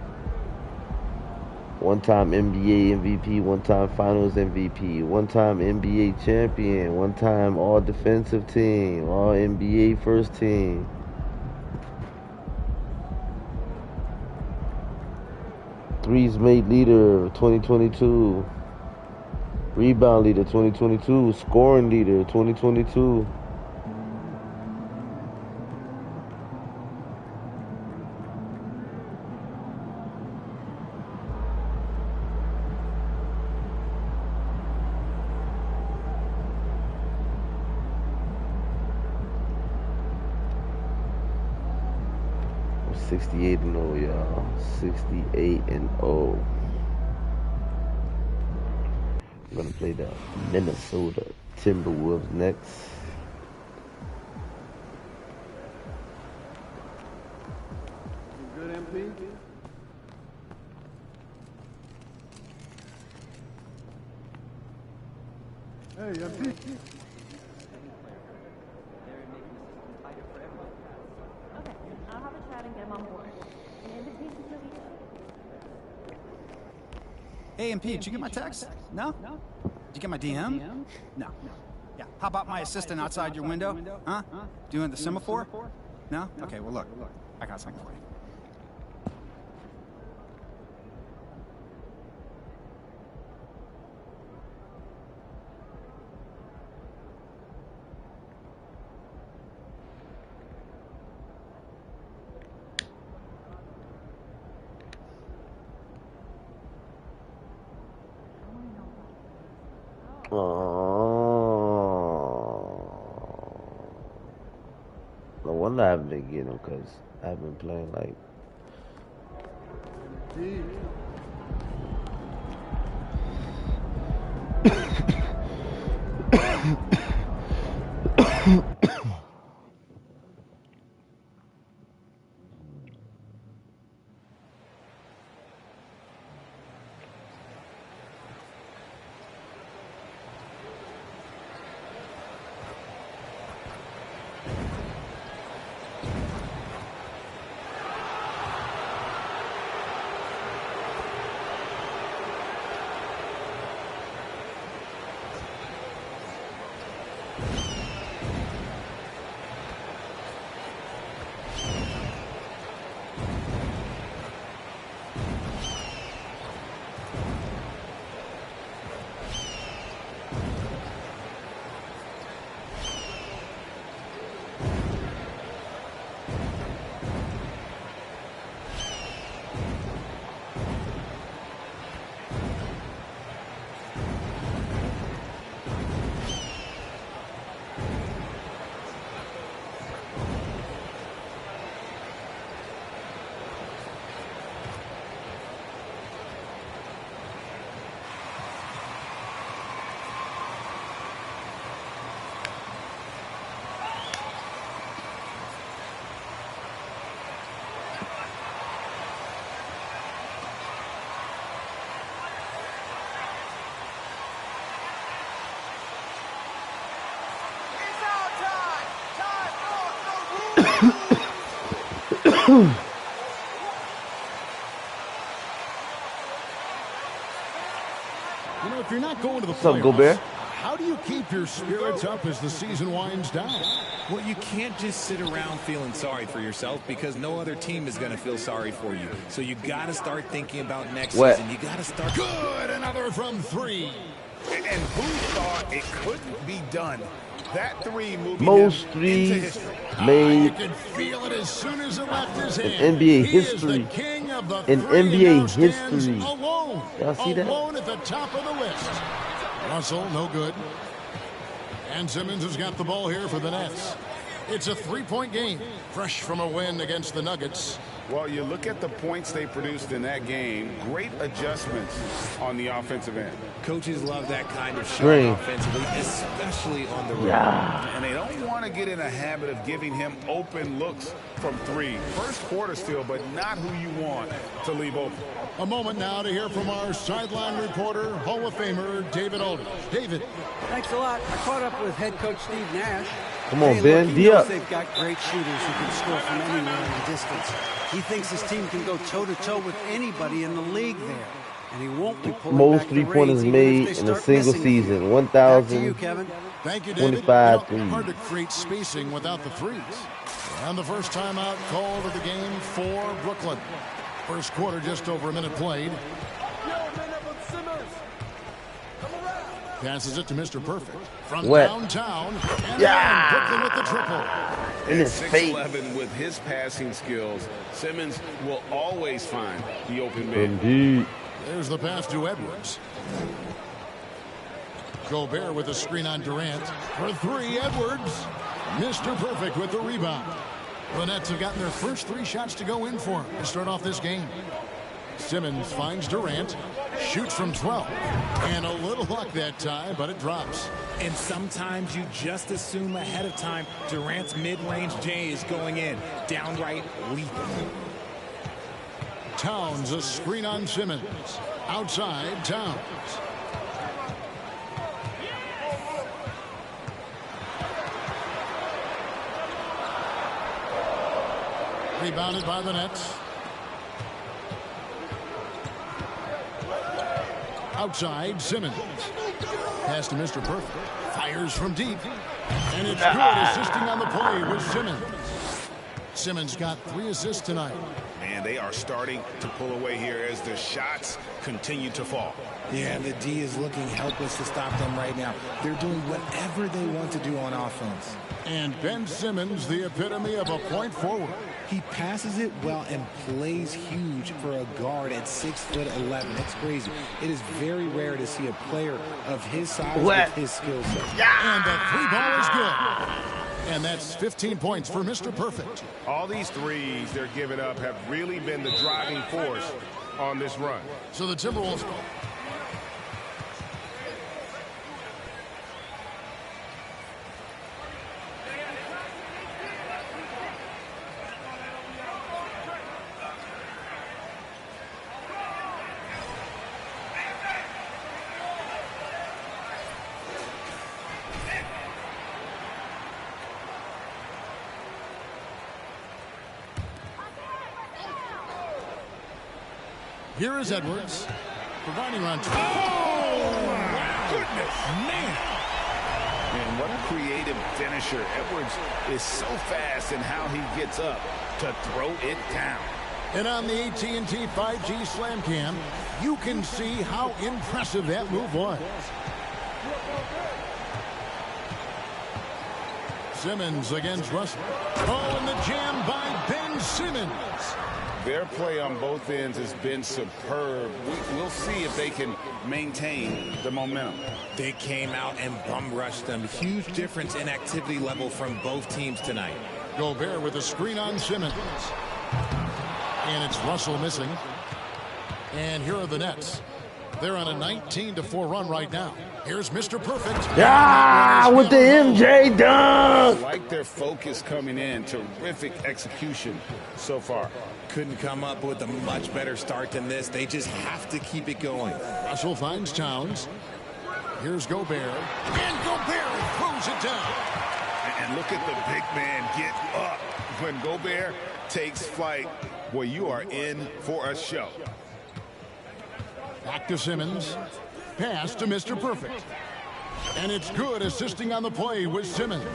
1-time NBA MVP, 1-time Finals MVP, 1-time NBA champion, 1-time All-Defensive Team, All-NBA First Team. Threes made leader 2022. Rebound leader 2022. Scoring leader 2022. I'm 68-0, y'all. 68-0. We're gonna play the Minnesota Timberwolves next. Good, MP? Hey, MP. I'll have a chat and get him on board. An invitation to the Hey, MP, did you get my text? No? Did you get my DM? No. Yeah. How about my assistant outside your window? Huh? Doing the semaphore? No? Okay, well, look. I got something for you. No wonder I haven't been getting them because I haven't been playing like. You know, if you're not going to the What's up, playoffs, Gobert? how do you keep your spirits up as the season winds down? Well, you can't just sit around feeling sorry for yourself because no other team is going to feel sorry for you. So you got to start thinking about next season. You got to start. Good, another from three. And who thought it couldn't be done? That three moving Most him threes into history. made You can feel it as soon as it left his hand. in NBA He is history. the king of the In three and NBA now stands history. alone. Y'all see that? Alone at the top of the list. Russell, no good. And Simmons has got the ball here for the Nets. It's a three-point game, fresh from a win against the Nuggets. Well, you look at the points they produced in that game. Great adjustments on the offensive end. Coaches love that kind of shot Green. offensively, especially on the road. Yeah. And they don't want to get in a habit of giving him open looks from three. First quarter still, but not who you want to leave open. A moment now to hear from our sideline reporter, Hall of Famer David Aldridge. David. Thanks a lot. I caught up with head coach Steve Nash. Come on, Hey, Ben, look, D he knows up. they've got great shooters who can score from anywhere in the distance. He thinks his team can go toe-to-toe with anybody in the league there. And he won't be pulling Most back the three-pointers reins even if made they in a start single missing season. few. Back to you, 1,025 Kevin. Thank you, David. You know, threes. hard to create spacing without the threes. And the first timeout called of the game for Brooklyn. First quarter, just over a minute played. Passes it to Mr. Perfect. From downtown. And Brooklyn with the triple. In his face. 6'11" with his passing skills, Simmons will always find the open man. Indeed. There's the pass to Edwards. Gobert with a screen on Durant. For three, Edwards. Mr. Perfect with the rebound. The Nets have gotten their first 3 shots to go in for him to start off this game. Simmons finds Durant. Shoots from 12. And a little luck that time, but it drops. And sometimes you just assume ahead of time Durant's mid-range J is going in. Downright lethal. Towns, a screen on Simmons. Outside, Towns. Rebounded by the Nets. Outside, Simmons. Pass to Mr. Perfect. Fires from deep. And it's good, assisting on the play with Simmons. Simmons got 3 assists tonight. Man, they are starting to pull away here as the shots continue to fall. Yeah, the D is looking helpless to stop them right now. They're doing whatever they want to do on offense. And Ben Simmons, the epitome of a point forward. He passes it well and plays huge for a guard at 6'11". It's crazy. It is very rare to see a player of his size with his skill set. And the 3-ball is good. And that's 15 points for Mr. Perfect. All these threes they're giving up have really been the driving force on this run. So the Timberwolves... Here is Edwards, providing run. Oh, my goodness, man. And what a creative finisher. Edwards is so fast in how he gets up to throw it down. And on the AT&T 5G Slam Cam, you can see how impressive that move was. Simmons against Russell. Oh, and the jam by Ben Simmons. Their play on both ends has been superb. We'll see if they can maintain the momentum. They came out and bum rushed them. Huge difference in activity level from both teams tonight. Gobert with a screen on Simmons. And it's Russell missing. And here are the Nets. They're on a 19-4 run right now. Here's Mr. Perfect. Yeah, with the MJ dunk. I like their focus coming in. Terrific execution so far. Couldn't come up with a much better start than this. They just have to keep it going. Russell finds Towns. Here's Gobert. And Gobert throws it down. And look at the big man get up. When Gobert takes flight, boy, you are in for a show. Back to Simmons. Pass to Mr. Perfect. And it's good, assisting on the play with Simmons.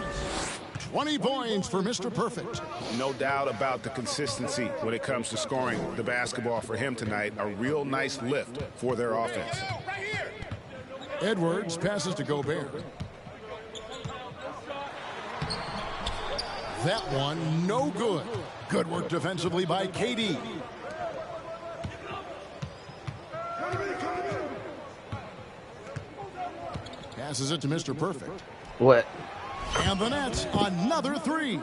20 points for Mr. Perfect. No doubt about the consistency when it comes to scoring the basketball for him tonight. A real nice lift for their offense. Edwards passes to Gobert. That one, no good. Good work defensively by KD. Passes it to Mr. Perfect. What? And the Nets, another 3.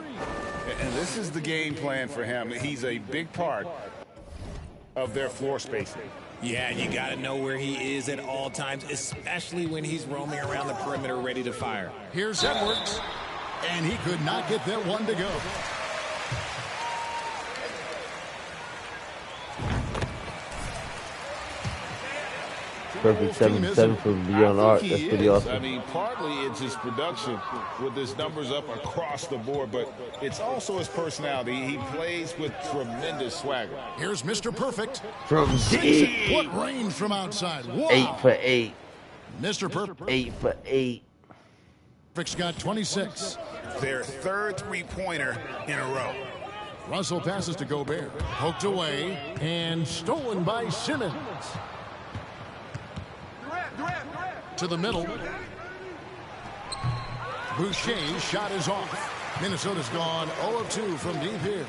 And this is the game plan for him. He's a big part of their floor spacing. Yeah, you got to know where he is at all times, especially when he's roaming around the perimeter ready to fire. Here's Edwards. And he could not get that one to go. Perfect 7-7 from Beyond Art. That's pretty awesome. I mean, partly it's his production with his numbers up across the board, but it's also his personality. He plays with tremendous swagger. Here's Mr. Perfect. From deep. What range from outside? Wow. 8 for 8. Mr. Perfect. 8 for 8. Perfect's got 26. Their third three-pointer in a row. Russell passes to Gobert. Poked away and stolen by Simmons. To the middle. Boucher's shot is off. Minnesota's gone 0 of 2 from deep here.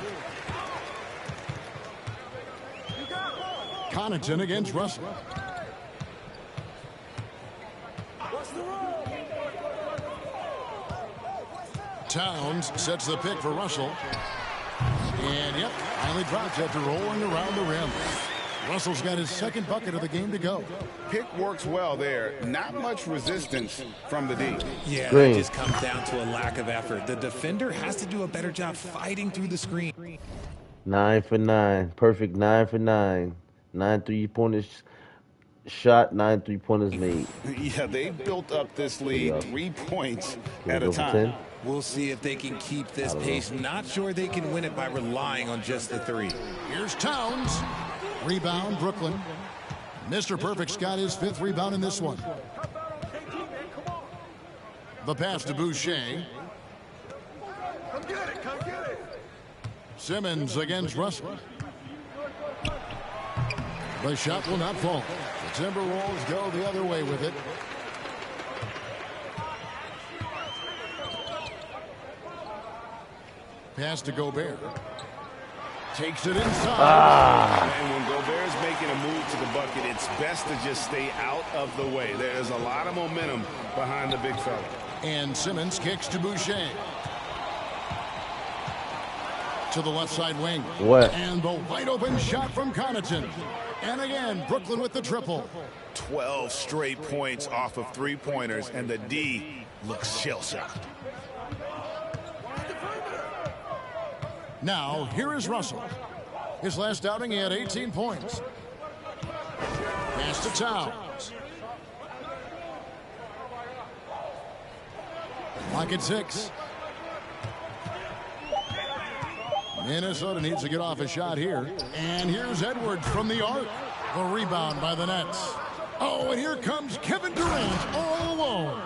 Connaughton against Russell. Towns sets the pick for Russell. And, yep, finally drops after rolling around the rim. Russell's got his second bucket of the game to go. Pick works well there. Not much resistance from the D. Yeah, it just comes down to a lack of effort. The defender has to do a better job fighting through the screen. 9 for 9. Perfect 9 for 9. 9 3-pointers shot, 9 3-pointers made. Yeah, they built up this lead 3 points at a Go for time. 10? We'll see if they can keep this pace. Not sure they can win it by relying on just the three. Here's Towns. Rebound, Brooklyn. Mr. Perfect's got his 5th rebound in this one. The pass to Boucher. Simmons against Russell. The shot will not fall. The Timberwolves go the other way with it. Pass to Gobert. Takes it inside. And when Gobert's making a move to the bucket, it's best to just stay out of the way. There's a lot of momentum behind the big fella. And Simmons kicks to Boucher. To the left side wing. What? And the wide open shot from Connaughton. And again, Brooklyn with the triple. 12 straight points off of 3-pointers, and the D looks shell-shocked. Now, here is Russell. His last outing, he had 18 points. Pass to Towns. Lock at 6. Minnesota needs to get off a shot here. And here's Edwards from the arc. The rebound by the Nets. Oh, and here comes Kevin Durant all alone.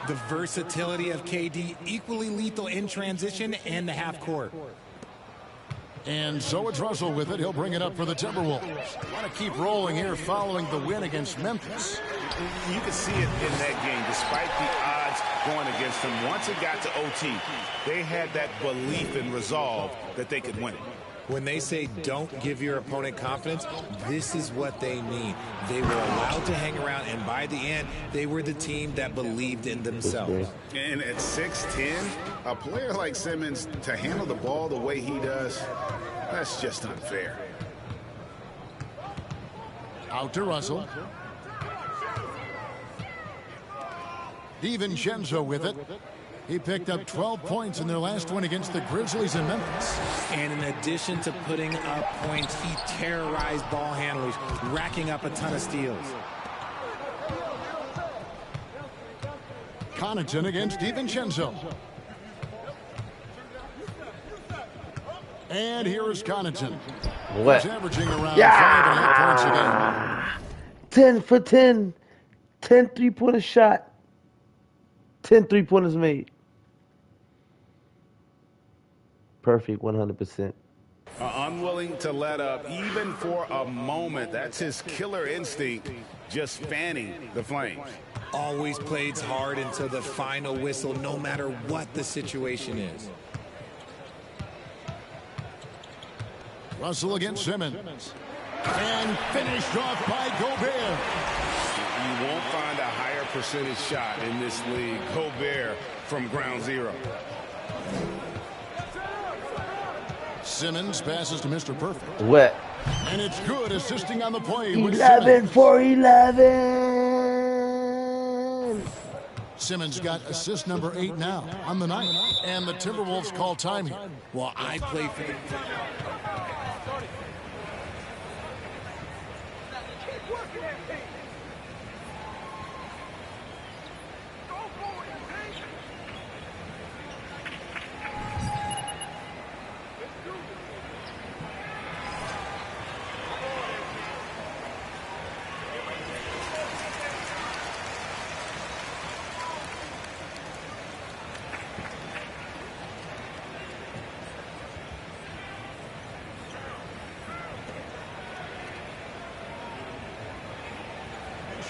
The versatility of KD, equally lethal in transition and the half court. And so it's Russell with it. He'll bring it up for the Timberwolves. Want to keep rolling here following the win against Memphis. You can see it in that game. Despite the odds going against them, once it got to OT, they had that belief and resolve that they could win it. When they say don't give your opponent confidence, this is what they mean. They were allowed to hang around, and by the end, they were the team that believed in themselves. And at 6'10", a player like Simmons, to handle the ball the way he does, that's just unfair. Out to Russell. DiVincenzo with it. He picked up 12 points in their last win against the Grizzlies in Memphis. And in addition to putting up points, he terrorized ball handlers, racking up a ton of steals. Connaughton against DiVincenzo. And here is Connaughton. What? He's averaging around 5.5 points a game. 10 for 10. 10 3-pointer shot. 10 3-pointers made. Perfect 100%. Unwilling to let up even for a moment. That's his killer instinct, just fanning the flames. Always plays hard until the final whistle, no matter what the situation is. Russell against Simmons. And finished off by Gobert. You won't find a higher percentage shot in this league. Gobert from ground zero. Simmons passes to Mr. Perfect. What? And it's good, assisting on the play with 11 Simmons. for 11. Simmons got assist number 8 now on the night. And the Timberwolves call time here. Well, I play for the...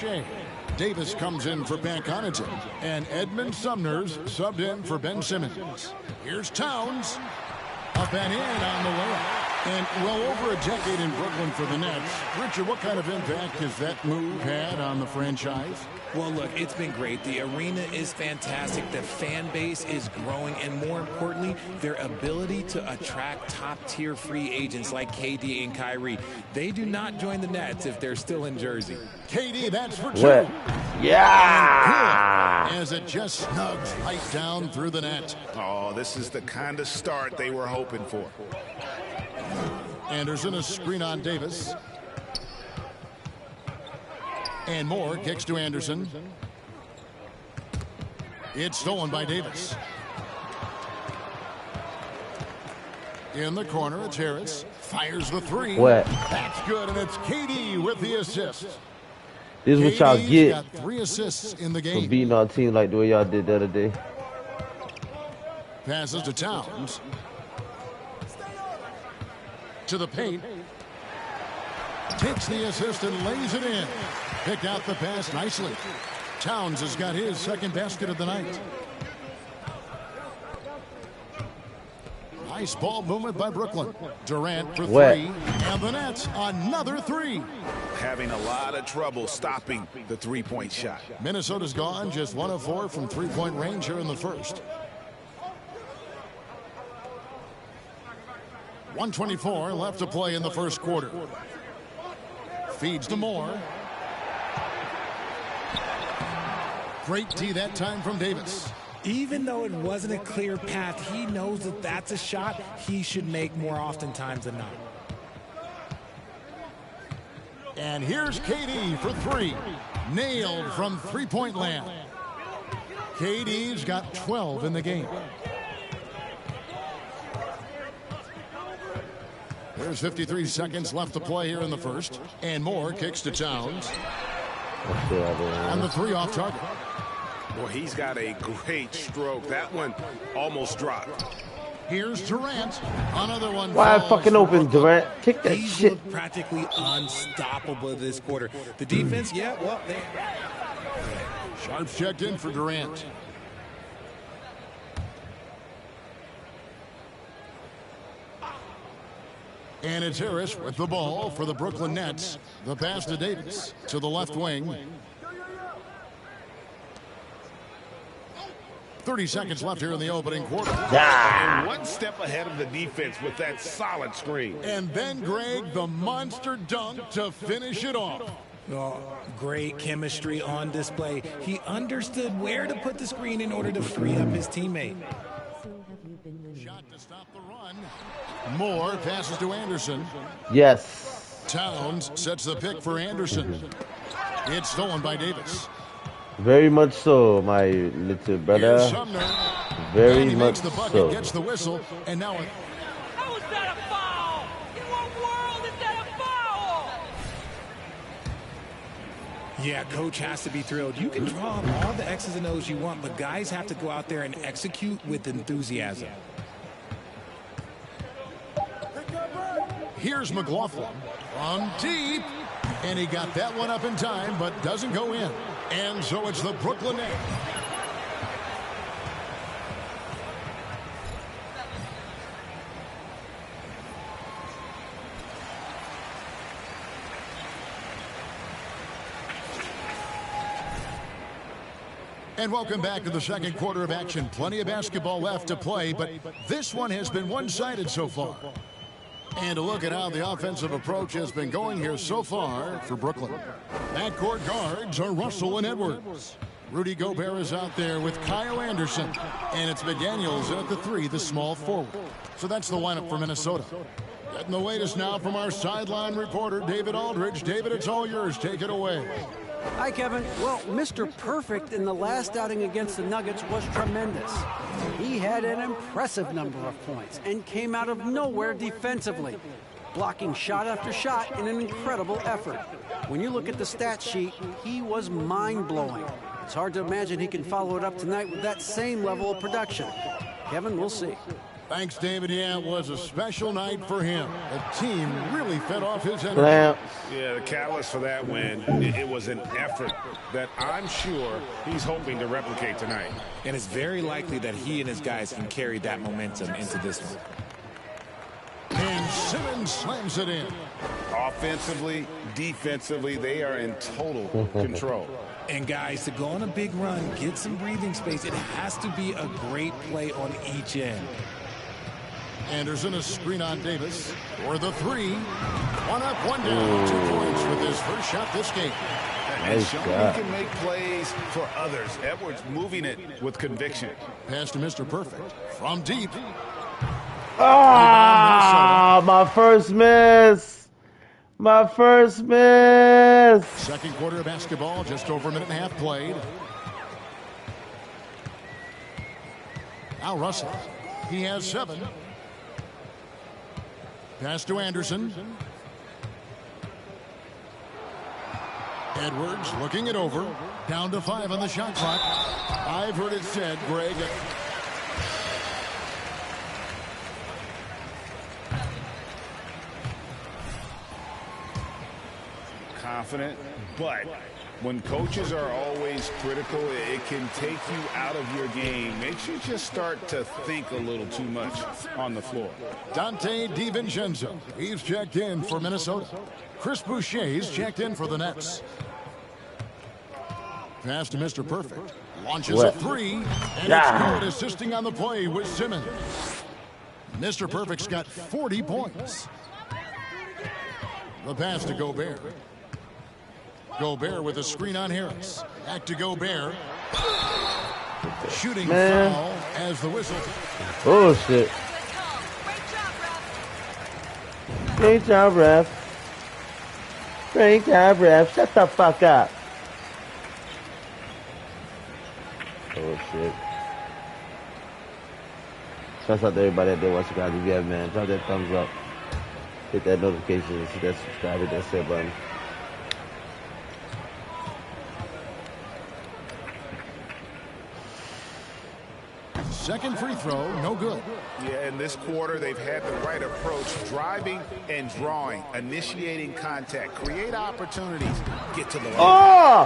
Shea. Davis comes in for Pat Connaughton. And Edmund Sumner's subbed in for Ben Simmons. Here's Towns. Up and in on the layup. And well over a decade in Brooklyn for the Nets. Richard, what kind of impact has that move had on the franchise? Well, look, it's been great. The arena is fantastic. The fan base is growing. And more importantly, their ability to attract top-tier free agents like KD and Kyrie. They do not join the Nets if they're still in Jersey. KD, that's for two. What? Yeah! As it just snugs right down through the net. Oh, this is the kind of start they were hoping for. Anderson, a screen on Davis. And Moore kicks to Anderson. It's stolen by Davis. In the corner, it's Harris. Fires the three. What? That's good, and it's KD with the assist. This is what y'all get got 3 assists in the for game. beating our team like the way y'all did the other day. Passes to Towns. To the paint. Takes the assist and lays it in. Picked out the pass nicely. Towns has got his second basket of the night. Nice ball movement by Brooklyn. Durant for 3. And the Nets, another 3. Having a lot of trouble stopping the three-point shot. Minnesota's gone just 1 of 4 from three-point range here in the first. 1:24 left to play in the first quarter. Feeds to Moore. Great tee that time from Davis. Even though it wasn't a clear path, he knows that that's a shot he should make more oftentimes than not. And here's KD for 3. Nailed from three-point land. KD's got 12 in the game. There's 53 seconds left to play here in the first. And Moore kicks to Towns. And the 3 off target. Well, he's got a great stroke. That one almost dropped. Here's Durant. Another one. Wide fucking open, Durant. Kick that He's shit. looked practically unstoppable this quarter. The defense, yeah, well, they... Sharps checked in for Durant. And it's Harris with the ball for the Brooklyn Nets. The pass to Davis to the left wing. 30 seconds left here in the opening quarter. And one step ahead of the defense with that solid screen. And then, Greg, the monster dunk to finish it off. Oh, great chemistry on display. He understood where to put the screen in order to free up his teammate. Shot to stop the run. Moore passes to Anderson. Yes. Towns sets the pick for Anderson. It's stolen by Davis. Very much so, my little brother. Here's Sumner. Very and he much makes the bucket, so. gets the whistle, and now it. How is that a foul? In what world is that a foul? Yeah, coach has to be thrilled. You can draw up all the X's and O's you want, but guys have to go out there and execute with enthusiasm. Here's McLaughlin from deep. And he got that one up in time, but doesn't go in. And so it's the Brooklyn Nets. And welcome back to the second quarter of action. Plenty of basketball left to play, but this one has been one-sided so far. And a look at how the offensive approach has been going here so far for Brooklyn. Backcourt guards are Russell and Edwards. Rudy Gobert is out there with Kyle Anderson. And it's McDaniels at the 3, the small forward. So that's the lineup for Minnesota. Getting the latest now from our sideline reporter, David Aldridge. David, it's all yours. Take it away. Hi, Kevin. Well, Mr. Perfect in the last outing against the Nuggets was tremendous. He had an impressive number of points and came out of nowhere defensively, blocking shot after shot in an incredible effort. When you look at the stat sheet, he was mind-blowing. It's hard to imagine he can follow it up tonight with that same level of production. Kevin, we'll see. Thanks, David. Yeah, it was a special night for him. The team really fed off his energy. Yeah, the catalyst for that win, it was an effort that I'm sure he's hoping to replicate tonight. And it's very likely that he and his guys can carry that momentum into this one. And Simmons slams it in. Offensively, defensively, they are in total control. And guys, to go on a big run, get some breathing space, it has to be a great play on each end. Anderson, a screen on Davis for the three. One up, one down. 2 points with his first shot this game. And showing he can make plays for others. Edwards moving it with conviction. Pass to Mr. Perfect from deep. Ah, my first miss. My first miss. Second quarter of basketball, just over a minute and a half played. Now Russell. He has 7. Pass to Anderson. Edwards looking it over. Down to 5 on the shot clock. I've heard it said, Greg. Confident, but when coaches are always critical, it can take you out of your game. Makes you just start to think a little too much on the floor. Dante DiVincenzo. He's checked in for Minnesota. Chris Boucher's checked in for the Nets. Pass to Mr. Perfect. Launches a 3. And it's good, assisting on the play with Simmons. Mr. Perfect's got 40 points. The pass to Gobert. Gobert with a screen on Harris. Back to Gobert. Shooting foul as the whistle. Oh, shit. Great job, ref. Great job, ref. Shut the fuck up. Oh, shit. Shouts out to everybody out there watching guys again, man. Drop that thumbs up. Hit that notification. Hit that subscribe. Hit that share button. Second free throw, no good. Yeah, in this quarter, they've had the right approach, driving and drawing, initiating contact, create opportunities, get to the line. Oh!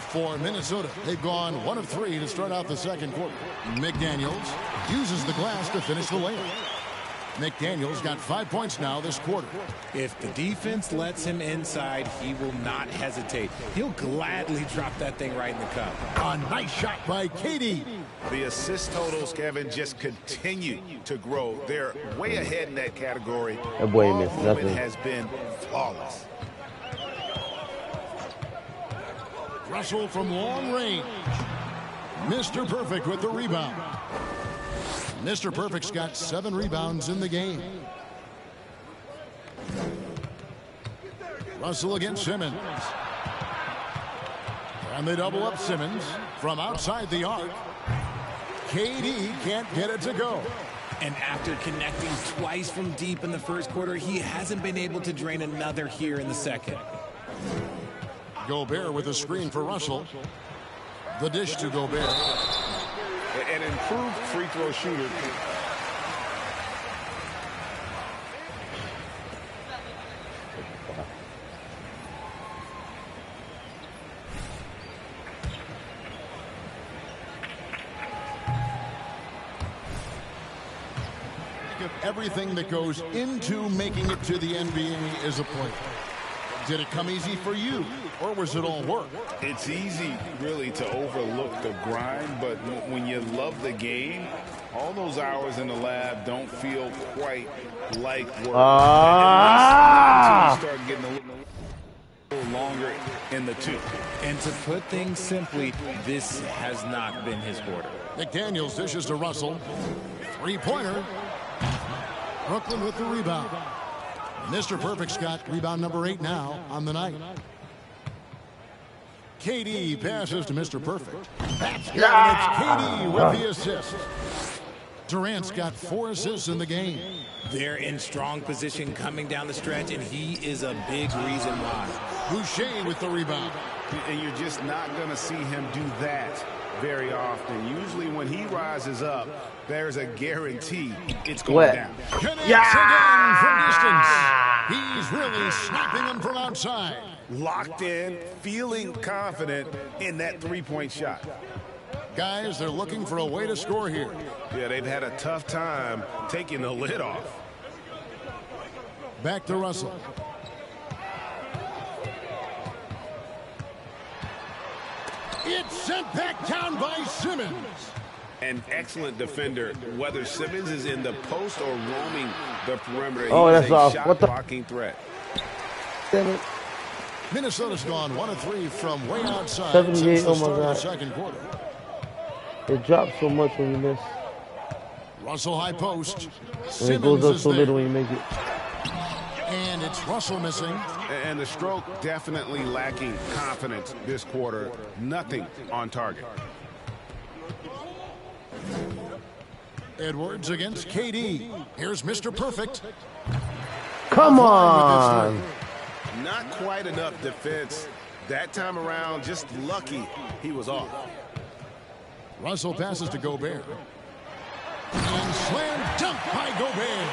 For Minnesota, they've gone 1 of 3 to start out the second quarter. McDaniels uses the glass to finish the layup. McDaniels got 5 points now this quarter. If the defense lets him inside, he will not hesitate. He'll gladly drop that thing right in the cup. A nice shot by KD. The assist totals, Kevin, just continue to grow. They're way ahead in that category. That boy missed nothing. Has been flawless. Russell from long range. Mr. Perfect with the rebound. Mr. Perfect's got 7 rebounds in the game. Russell against Simmons. And they double up Simmons from outside the arc. KD can't get it to go. And after connecting twice from deep in the first quarter, he hasn't been able to drain another here in the second. Gobert with a screen for Russell. The dish to Gobert. An improved free throw shooter. Everything that goes into making it to the NBA is a play. Did it come easy for you, or was it all work? It's easy, really, to overlook the grind, but when you love the game, all those hours in the lab don't feel quite like work. Until you start getting a little longer in the tooth. And to put things simply, this has not been his quarter. McDaniels dishes to Russell. 3-pointer. Brooklyn with the rebound. Mr. Perfect's got rebound number 8 now on the night. KD passes to Mr. Perfect. That's good. It's KD with the assist. Durant's got 4 assists in the game. They're in strong position coming down the stretch, and he is a big reason why. Boucher with the rebound. And you're just not going to see him do that very often. Usually when he rises up, there's a guarantee it's going down. Connects again from distance. He's really snapping them from outside. Locked in, feeling confident in that three-point shot. Guys, they're looking for a way to score here. Yeah, they've had a tough time taking the lid off. Back to Russell. It's sent back down by Simmons. An excellent defender, whether Simmons is in the post or roaming the perimeter. Oh, that's off. Shot What the blocking threat. Minnesota's gone 1 of 3 from way outside 78, since the oh my start of the God. second quarter. It drops so much when you miss. Russell high post. And it Simmons goes up is so there. little when you make it. And it's Russell missing. And the stroke definitely lacking confidence this quarter. Nothing on target. Edwards against KD. Here's Mr. Perfect. Come on. Not quite enough defense. That time around, just lucky he was off. Russell passes to Gobert. And slam dunk by Gobert.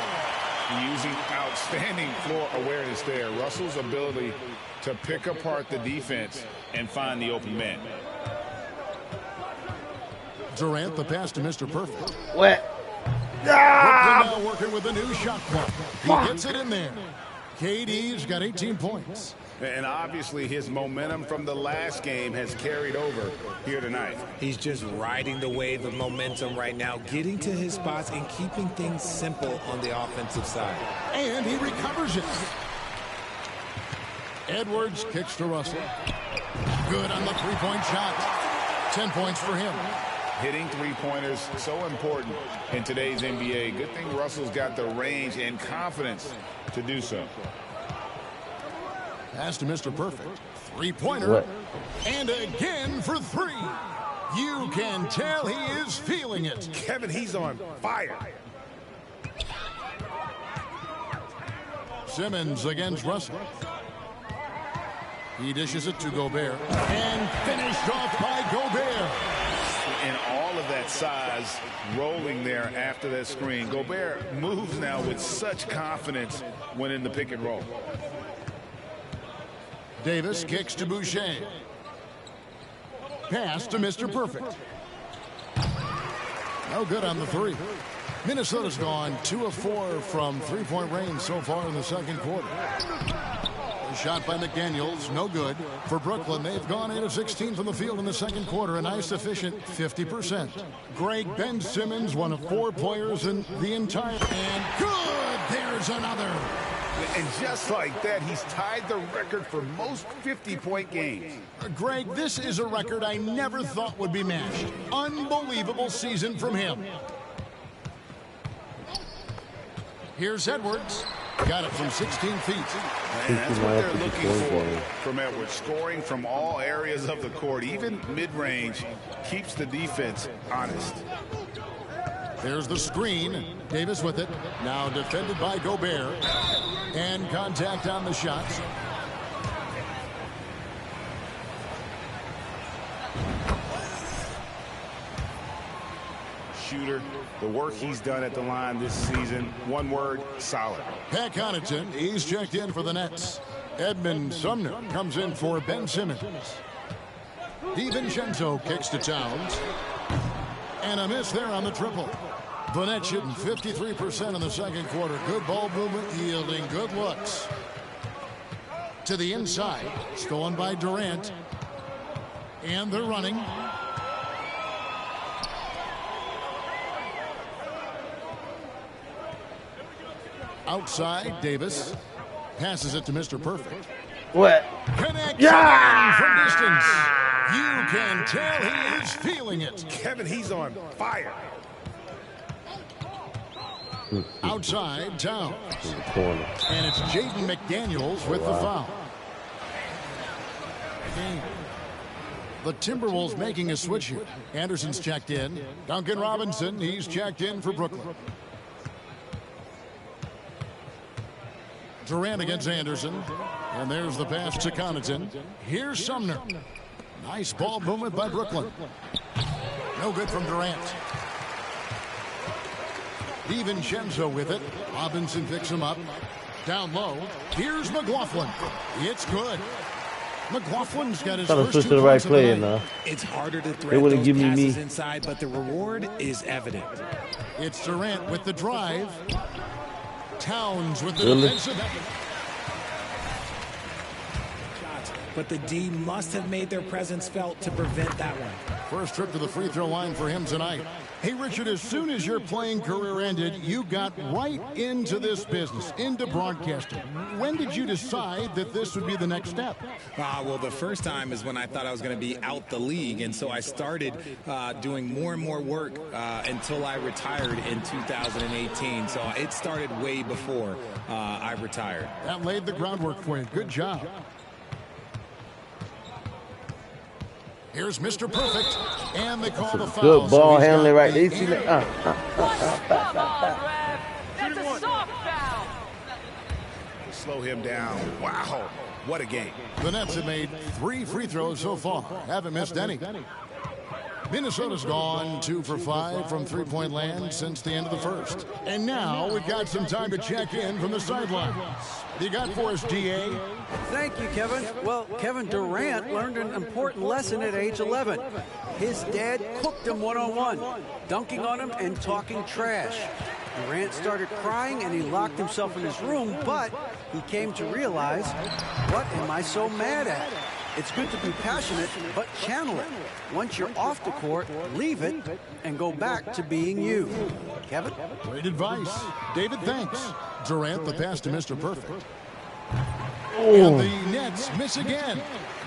Using outstanding floor awareness there. Russell's ability to pick apart the defense and find the open man. Durant, the pass to Mr. Perfect. Wet. Brooklyn now working with a new shot clock. He gets it in there. KD's got 18 points. And obviously his momentum from the last game has carried over here tonight. He's just riding the wave of momentum right now, getting to his spots and keeping things simple on the offensive side. And he recovers it. Edwards kicks to Russell. Good on the three-point shot. 10 points for him. Hitting three-pointers, so important in today's NBA. Good thing Russell's got the range and confidence to do so. Pass to Mr. Perfect. Three-pointer. And again for 3. You can tell he is feeling it. Kevin, he's on fire. Simmons against Russell. He dishes it to Gobert. And finished off by Gobert. And all of that size rolling there after that screen. Gobert moves now with such confidence when in the pick and roll. Davis kicks to Boucher. Pass to Mr. Perfect. No good on the 3. Minnesota's gone 2 of 4 from three-point range so far in the second quarter. A shot by McDaniels, no good. For Brooklyn, they've gone 8 of 16 from the field in the second quarter, a nice efficient 50%. Greg Ben Simmons, one of 4 players in the entire... And good! There's another! And just like that, he's tied the record for most 50-point games. Greg, this is a record I never thought would be matched. Unbelievable season from him. Here's Edwards. Got it from 16 feet. And that's what they're looking for from Edwards. Scoring from all areas of the court, even mid-range, keeps the defense honest. There's the screen. Davis with it. Now defended by Gobert. And contact on the shot. Shooter, the work he's done at the line this season, one word, solid. Pat Connaughton, he's checked in for the Nets. Edmund Sumner comes in for Ben Simmons. DiVincenzo kicks to Towns. And a miss there on the triple. The Nets shooting 53% in the second quarter. Good ball movement, yielding good looks. To the inside, stolen by Durant. And they're running. Outside, Davis passes it to Mr. Perfect. What? Connects again from distance. You can tell he is feeling it. Kevin, he's on fire. Outside, Towns. And it's Jaden McDaniels with the foul. The Timberwolves making a switch here. Anderson's checked in. Duncan Robinson, he's checked in for Brooklyn. Durant against Anderson. And there's the pass to Connaughton. Here's Sumner. Nice ball movement by Brooklyn. No good from Durant. DiVincenzo with it. Robinson picks him up. Down low. Here's McLaughlin. It's good. McLaughlin's got his first 2 to the right points of the player night. now. It's harder to They thread wouldn't those give me passes me. inside, but the reward is evident. It's Durant with the drive. Towns with the Really? defensive. But the D must have made their presence felt to prevent that one. First trip to the free throw line for him tonight. Hey, Richard, as soon as your playing career ended, you got right into this business, into broadcasting. When did you decide that this would be the next step? Well, the first time is when I thought I was going to be out the league, and so I started doing more and more work until I retired in 2018. So it started way before I retired. That laid the groundwork for you. Good job. Here's Mr. Perfect, and they call the foul. Good ball So handling right there. You there. see that? Come on, Rev. That's a soft foul. Slow him down. Wow, what a game. The Nets have made 3 free throws so far. Haven't missed any. Minnesota's gone 2 for 5 from three-point land since the end of the first. And now we've got some time to check in from the sidelines. You got for us, DA? Thank you, Kevin. Well, Kevin Durant learned an important lesson at age 11. His dad cooked him one-on-one, dunking on him and talking trash. Durant started crying and he locked himself in his room, but he came to realize, what am I so mad at? It's good to be passionate, but channel it. Once you're off the court, leave it and go back to being you. Kevin? Great advice. David, thanks. Durant, the pass to Mr. Perfect. Oh. And the Nets miss again.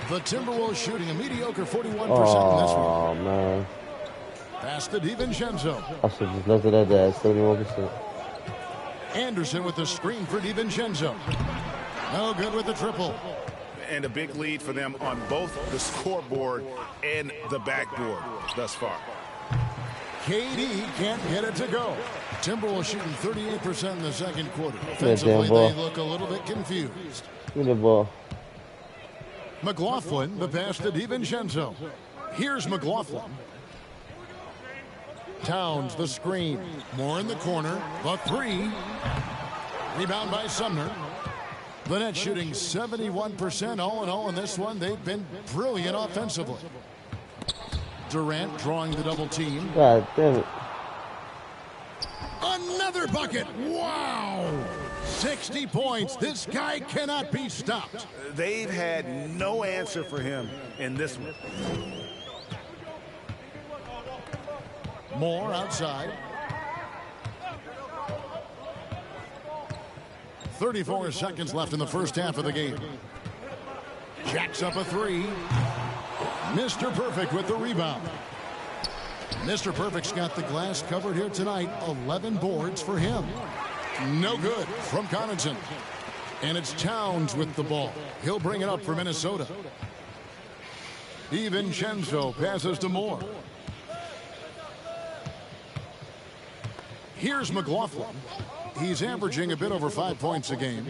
The Timberwolves shooting a mediocre 41% in this one. Oh, man. Pass to DiVincenzo. I should just left it at that, 71%. Anderson with the screen for DiVincenzo. No good with the triple. And a big lead for them on both the scoreboard and the backboard thus far. KD can't get it to go. Timberwolves shooting 38% in the second quarter. damn Offensively, ball. they look a little bit confused. Give me the ball. McLaughlin, the pass to DiVincenzo. Here's McLaughlin. Towns, the screen. More in the corner. The 3. Rebound by Sumner. The Nets shooting 71% all in all in this one. They've been brilliant offensively. Durant drawing the double team. God damn it. Another bucket. Wow. 60 points. This guy cannot be stopped. They've had no answer for him in this one. Moore outside. 34 seconds left in the first half of the game. Jacks up a 3. Mr. Perfect with the rebound. Mr. Perfect's got the glass covered here tonight. 11 boards for him. No good from Connaughton. And it's Towns with the ball. He'll bring it up for Minnesota. DiVincenzo passes to Moore. Here's McLaughlin. He's averaging a bit over 5 points a game.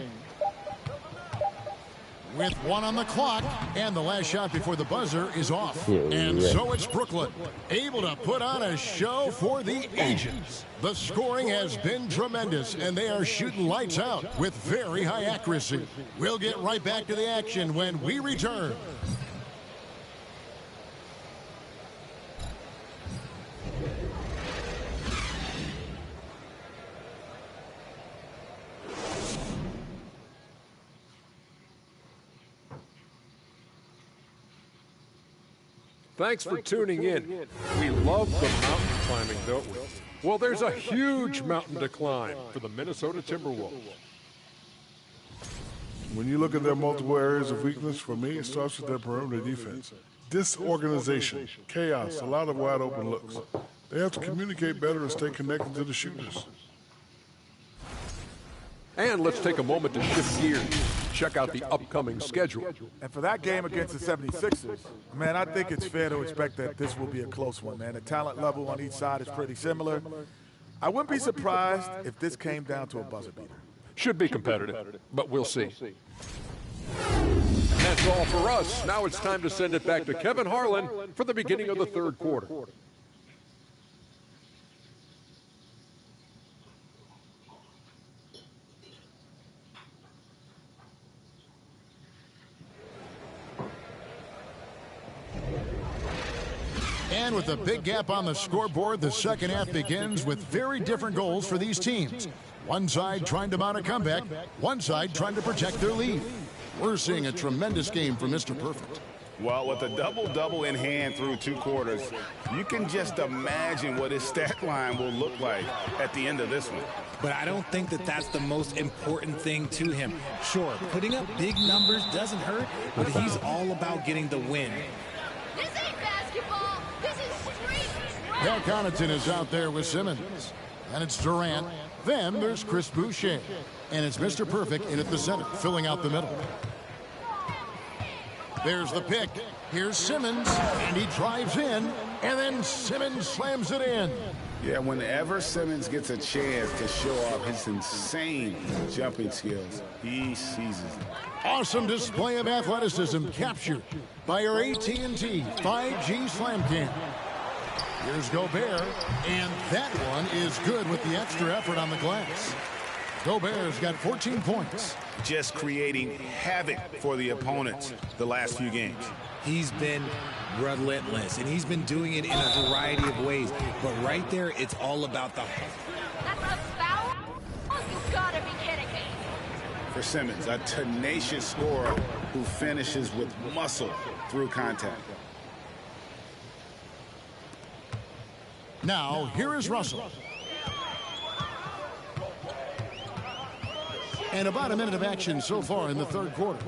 With 1 on the clock, and the last shot before the buzzer is off. And so it's Brooklyn, able to put on a show for the ages. The scoring has been tremendous, and they are shooting lights out with very high accuracy. We'll get right back to the action when we return. Thanks for tuning in. We love the mountain climbing, don't we? Well, there's a huge mountain to climb for the Minnesota Timberwolves. When you look at their multiple areas of weakness, for me, it starts with their perimeter defense. Disorganization, chaos, a lot of wide open looks. They have to communicate better and stay connected to the shooters. And let's take a moment to shift gears. Check out the upcoming schedule. And for that game against the 76ers, man, I think it's fair to expect that this will be a close one, man. The talent level on each side is pretty similar. I wouldn't be surprised if this came down to a buzzer beater. Should be competitive, but we'll see. And that's all for us. Now it's time to send it back to Kevin Harlan for the beginning of the third quarter. And with a big gap on the scoreboard, the second half begins with very different goals for these teams. One side trying to mount a comeback, one side trying to protect their lead. We're seeing a tremendous game from Mr. Perfect. Well, with a double-double in hand through 2 quarters, you can just imagine what his stat line will look like at the end of this one. But I don't think that that's the most important thing to him. Sure, putting up big numbers doesn't hurt, but he's all about getting the win. This ain't basketball. This is street trash. Pat Connaughton is out there with Simmons. And it's Durant. Then there's Chris Boucher. And it's Mr. Perfect in at the center, filling out the middle. There's the pick. Here's Simmons, and he drives in, and then Simmons slams it in. Yeah, whenever Simmons gets a chance to show off his insane jumping skills, he seizes it. Awesome display of athleticism captured by our AT&T 5G Slam Cam. Here's Gobert, and that one is good with the extra effort on the glass. Gobert's got 14 points. Just creating havoc for the opponents the last few games. He's been relentless, and he's been doing it in a variety of ways. But right there, it's all about the... That's a foul? Oh, you gotta be kidding me. For Simmons, a tenacious scorer who finishes with muscle through contact. Now, here is Russell. And about a minute of action so far in the third quarter.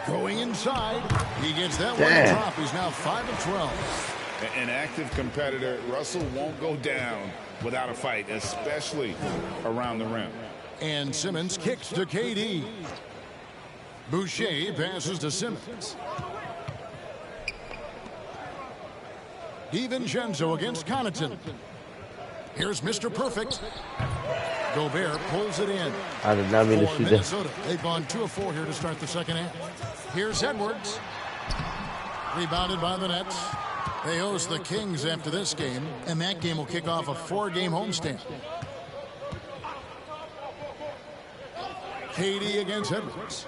Going inside, he gets that one drop. He's now 5 of 12. An active competitor, Russell won't go down without a fight, especially around the rim. And Simmons kicks to KD. Boucher passes to Simmons. DiVincenzo against Connaughton. Here's Mr. Perfect. Gobert pulls it in. I did not mean to shoot Minnesota. They've gone 2 of 4 here to start the second half. Here's Edwards. Rebounded by the Nets. They host the Kings after this game, and that game will kick off a 4-game homestand. KD against Edwards.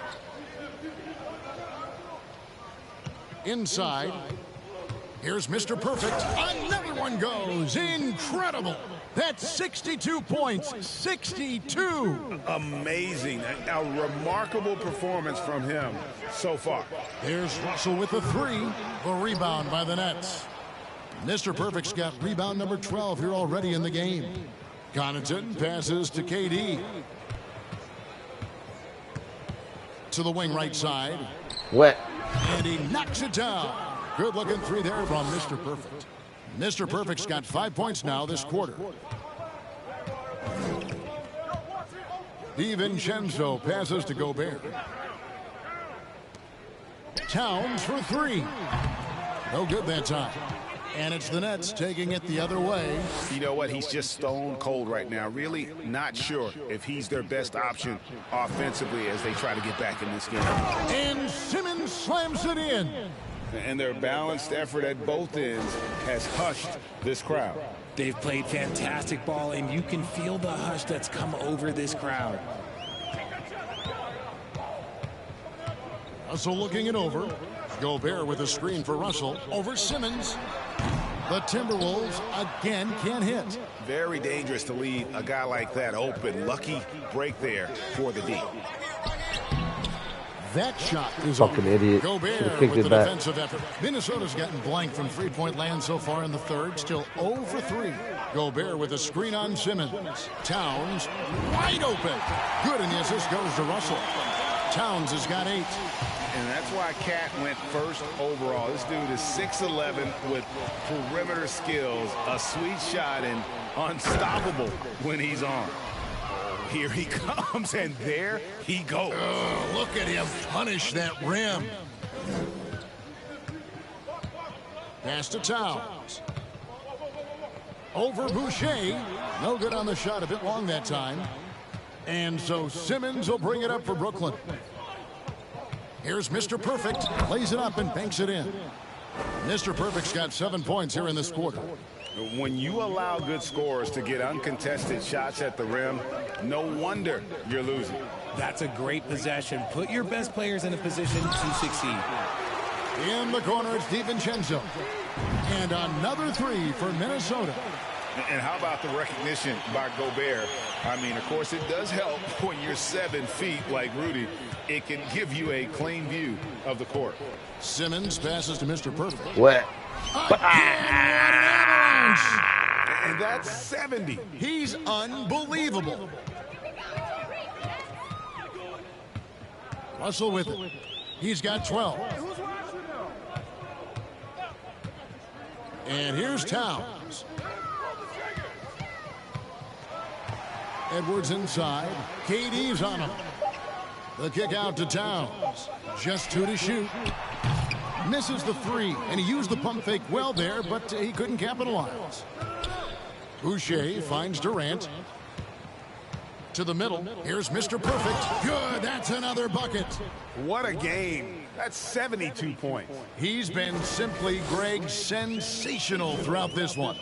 Inside. Here's Mr. Perfect. Another one goes. Incredible. That's 62 points. 62. Amazing. A remarkable performance from him so far. There's Russell with the 3. The rebound by the Nets. Mr. Perfect's got rebound number 12 here already in the game. Connaughton passes to KD. To the wing right side. Wet. And he knocks it down. Good looking 3 there from Mr. Perfect. Mr. Perfect's got 5 points now this quarter. DiVincenzo passes to Gobert. Towns for 3. No good that time. And it's the Nets taking it the other way. You know what? He's just stone cold right now. Really not sure if he's their best option offensively as they try to get back in this game. And Simmons slams it in. And their balanced effort at both ends has hushed this crowd. They've played fantastic ball, and you can feel the hush that's come over this crowd. Russell looking it over. Gobert with a screen for Russell over Simmons. The Timberwolves again can't hit. Very dangerous to leave a guy like that open. Lucky break there for the D. That shot is fucking idiot. Gobert with the defensive effort. Minnesota's gotten blank from three-point land so far in the third. Still 0 for 3. Gobert with a screen on Simmons. Towns wide open. Good, and the assist goes to Russell. Towns has got 8. And that's why Cat went first overall. This dude is 6'11" with perimeter skills, a sweet shot, and unstoppable when he's on. Here he comes, and there he goes. Oh, look at him punish that rim. Pass to Towns. Over Boucher. No good on the shot. A bit long that time. And so Simmons will bring it up for Brooklyn. Here's Mr. Perfect. Plays it up and banks it in. Mr. Perfect's got 7 points here in this quarter. When you allow good scorers to get uncontested shots at the rim, no wonder you're losing. That's a great possession. Put your best players in a position to succeed. In the corner, it's DiVincenzo. And another three for Minnesota. And how about the recognition by Gobert? I mean, of course, it does help when you're 7 feet like Rudy. It can give you a clean view of the court. Simmons passes to Mr. Perfect. What? And that's 70. He's unbelievable. Russell with it. He's got 12. And here's Towns. Edwards inside. KD's on him. The kick out to Towns. Just 2 to shoot. Misses the 3, and he used the pump fake well there, but he couldn't capitalize. Boucher finds Durant. To the middle. Here's Mr. Perfect. Good. That's another bucket. What a game. That's 72 points. He's been simply, Greg, sensational throughout this one.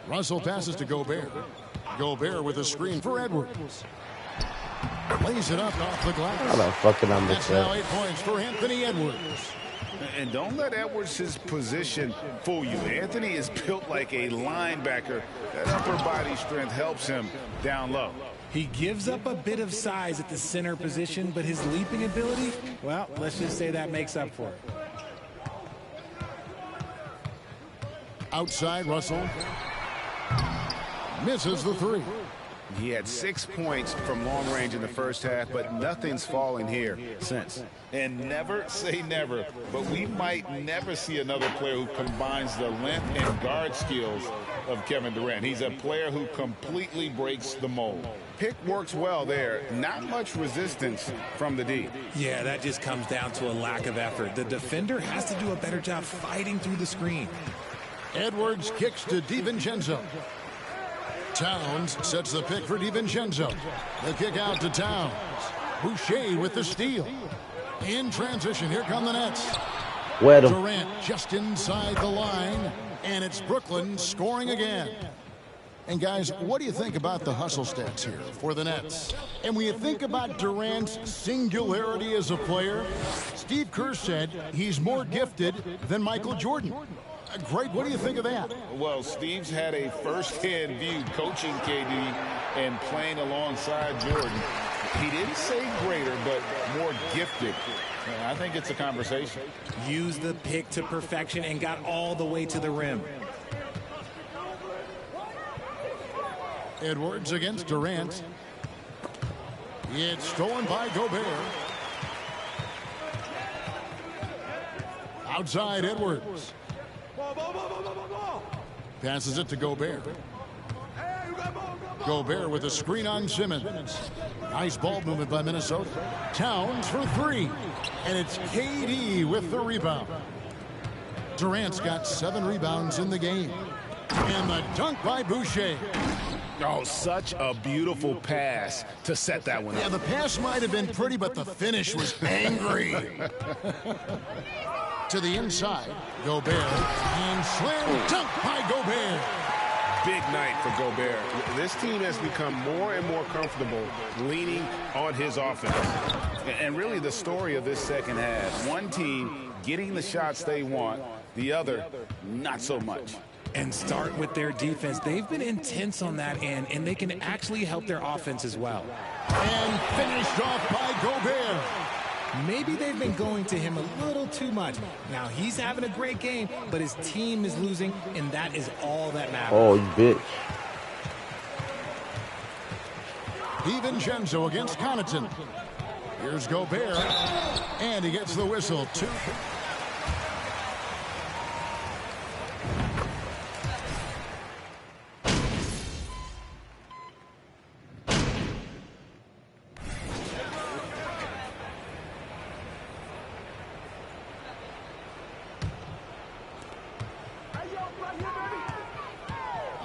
Russell passes to Gobert. Gobert with a screen for Edwards. Lays it up off the glass. How the fucking That's now 8 points for Anthony Edwards. And don't let Edwards' position fool you. Anthony is built like a linebacker. That upper body strength helps him down low. He gives up a bit of size at the center position, but his leaping ability, well, let's just say that makes up for it. Outside Russell. Misses the 3. He had 6 points from long range in the first half, but nothing's fallen here since. And never say never, but we might never see another player who combines the length and guard skills of Kevin Durant. He's a player who completely breaks the mold. Pick works well there. Not much resistance from the D. Yeah, that just comes down to a lack of effort. The defender has to do a better job fighting through the screen. Edwards kicks to DiVincenzo. Towns sets the pick for DiVincenzo. The kick out to Towns. Boucher with the steal. In transition, here come the Nets. Durant just inside the line, and it's Brooklyn scoring again. And guys, what do you think about the hustle stats here for the Nets? And when you think about Durant's singularity as a player, Steve Kerr said he's more gifted than Michael Jordan. Greg, what do you think of that? Well, Steve's had a first-hand view coaching KD and playing alongside Jordan. He didn't say greater, but more gifted. I think it's a conversation. Used the pick to perfection and got all the way to the rim. Edwards against Durant. It's stolen by Gobert. Outside Edwards. Passes it to Gobert. Gobert with a screen on Simmons. Nice ball movement by Minnesota. Towns for 3. And it's KD with the rebound. Durant's got 7 rebounds in the game. And the dunk by Boucher. Oh, such a beautiful pass to set that one up. Yeah, the pass might have been pretty, but the finish was angry. To the inside, Gobert, and slam dunk by Gobert. Big night for Gobert. This team has become more and more comfortable leaning on his offense. And really the story of this second half, one team getting the shots they want, the other not so much. And start with their defense. They've been intense on that end, and they can actually help their offense as well. And finished off by Gobert. Maybe they've been going to him a little too much. Now, he's having a great game, but his team is losing, and that is all that matters. Oh, you bitch. DiVincenzo against Connaughton. Here's Gobert, and he gets the whistle. 2.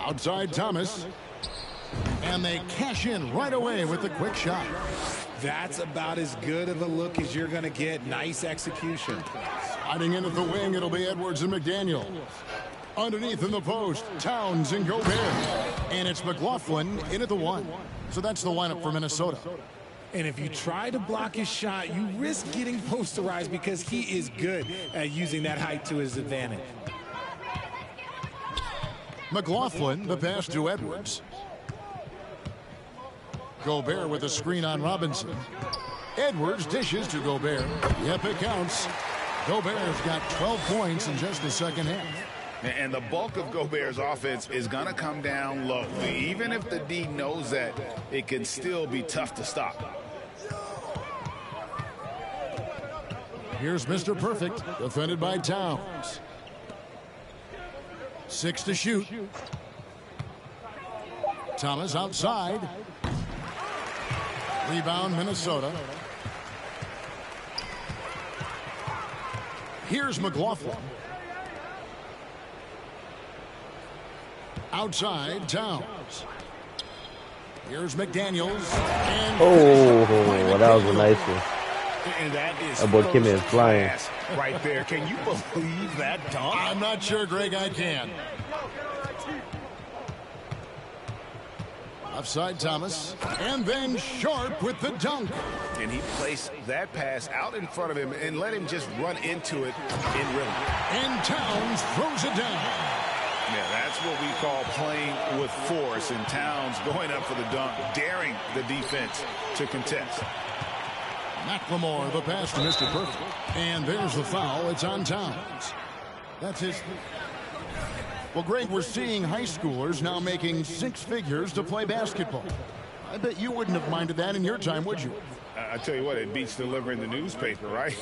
Outside Thomas. And they cash in right away with the quick shot. That's about as good of a look as you're going to get. Nice execution. Sliding in at the wing, it'll be Edwards and McDaniel. Underneath in the post, Towns and Gobert. And it's McLaughlin in at the 1. So that's the lineup for Minnesota. And if you try to block his shot, you risk getting posterized because he is good at using that height to his advantage. McLaughlin, the pass to Edwards. Gobert with a screen on Robinson. Edwards dishes to Gobert. Yep, it counts. Gobert's got 12 points in just the second half. And the bulk of Gobert's offense is going to come down low. Even if the D knows that, it can still be tough to stop. Here's Mr. Perfect, defended by Towns. 6 to shoot. Thomas outside. Rebound, Minnesota. Here's McLaughlin. Outside, Towns. Here's McDaniels. And that was a nice one. And that is boy Kim is flying right there. Can you believe that dunk? I'm not sure, Greg, I can. Offside Thomas. And then Sharp with the dunk. And he placed that pass out in front of him and let him just run into it in rhythm. And Towns throws it down. Yeah, that's what we call playing with force. And Towns going up for the dunk, daring the defense to contest. McLemore, the pass to Mr. Perfect. And there's the foul. It's on Towns. That's his. Well, Greg, we're seeing high schoolers now making 6 figures to play basketball. I bet you wouldn't have minded that in your time, would you? I tell you what, it beats delivering the newspaper, right?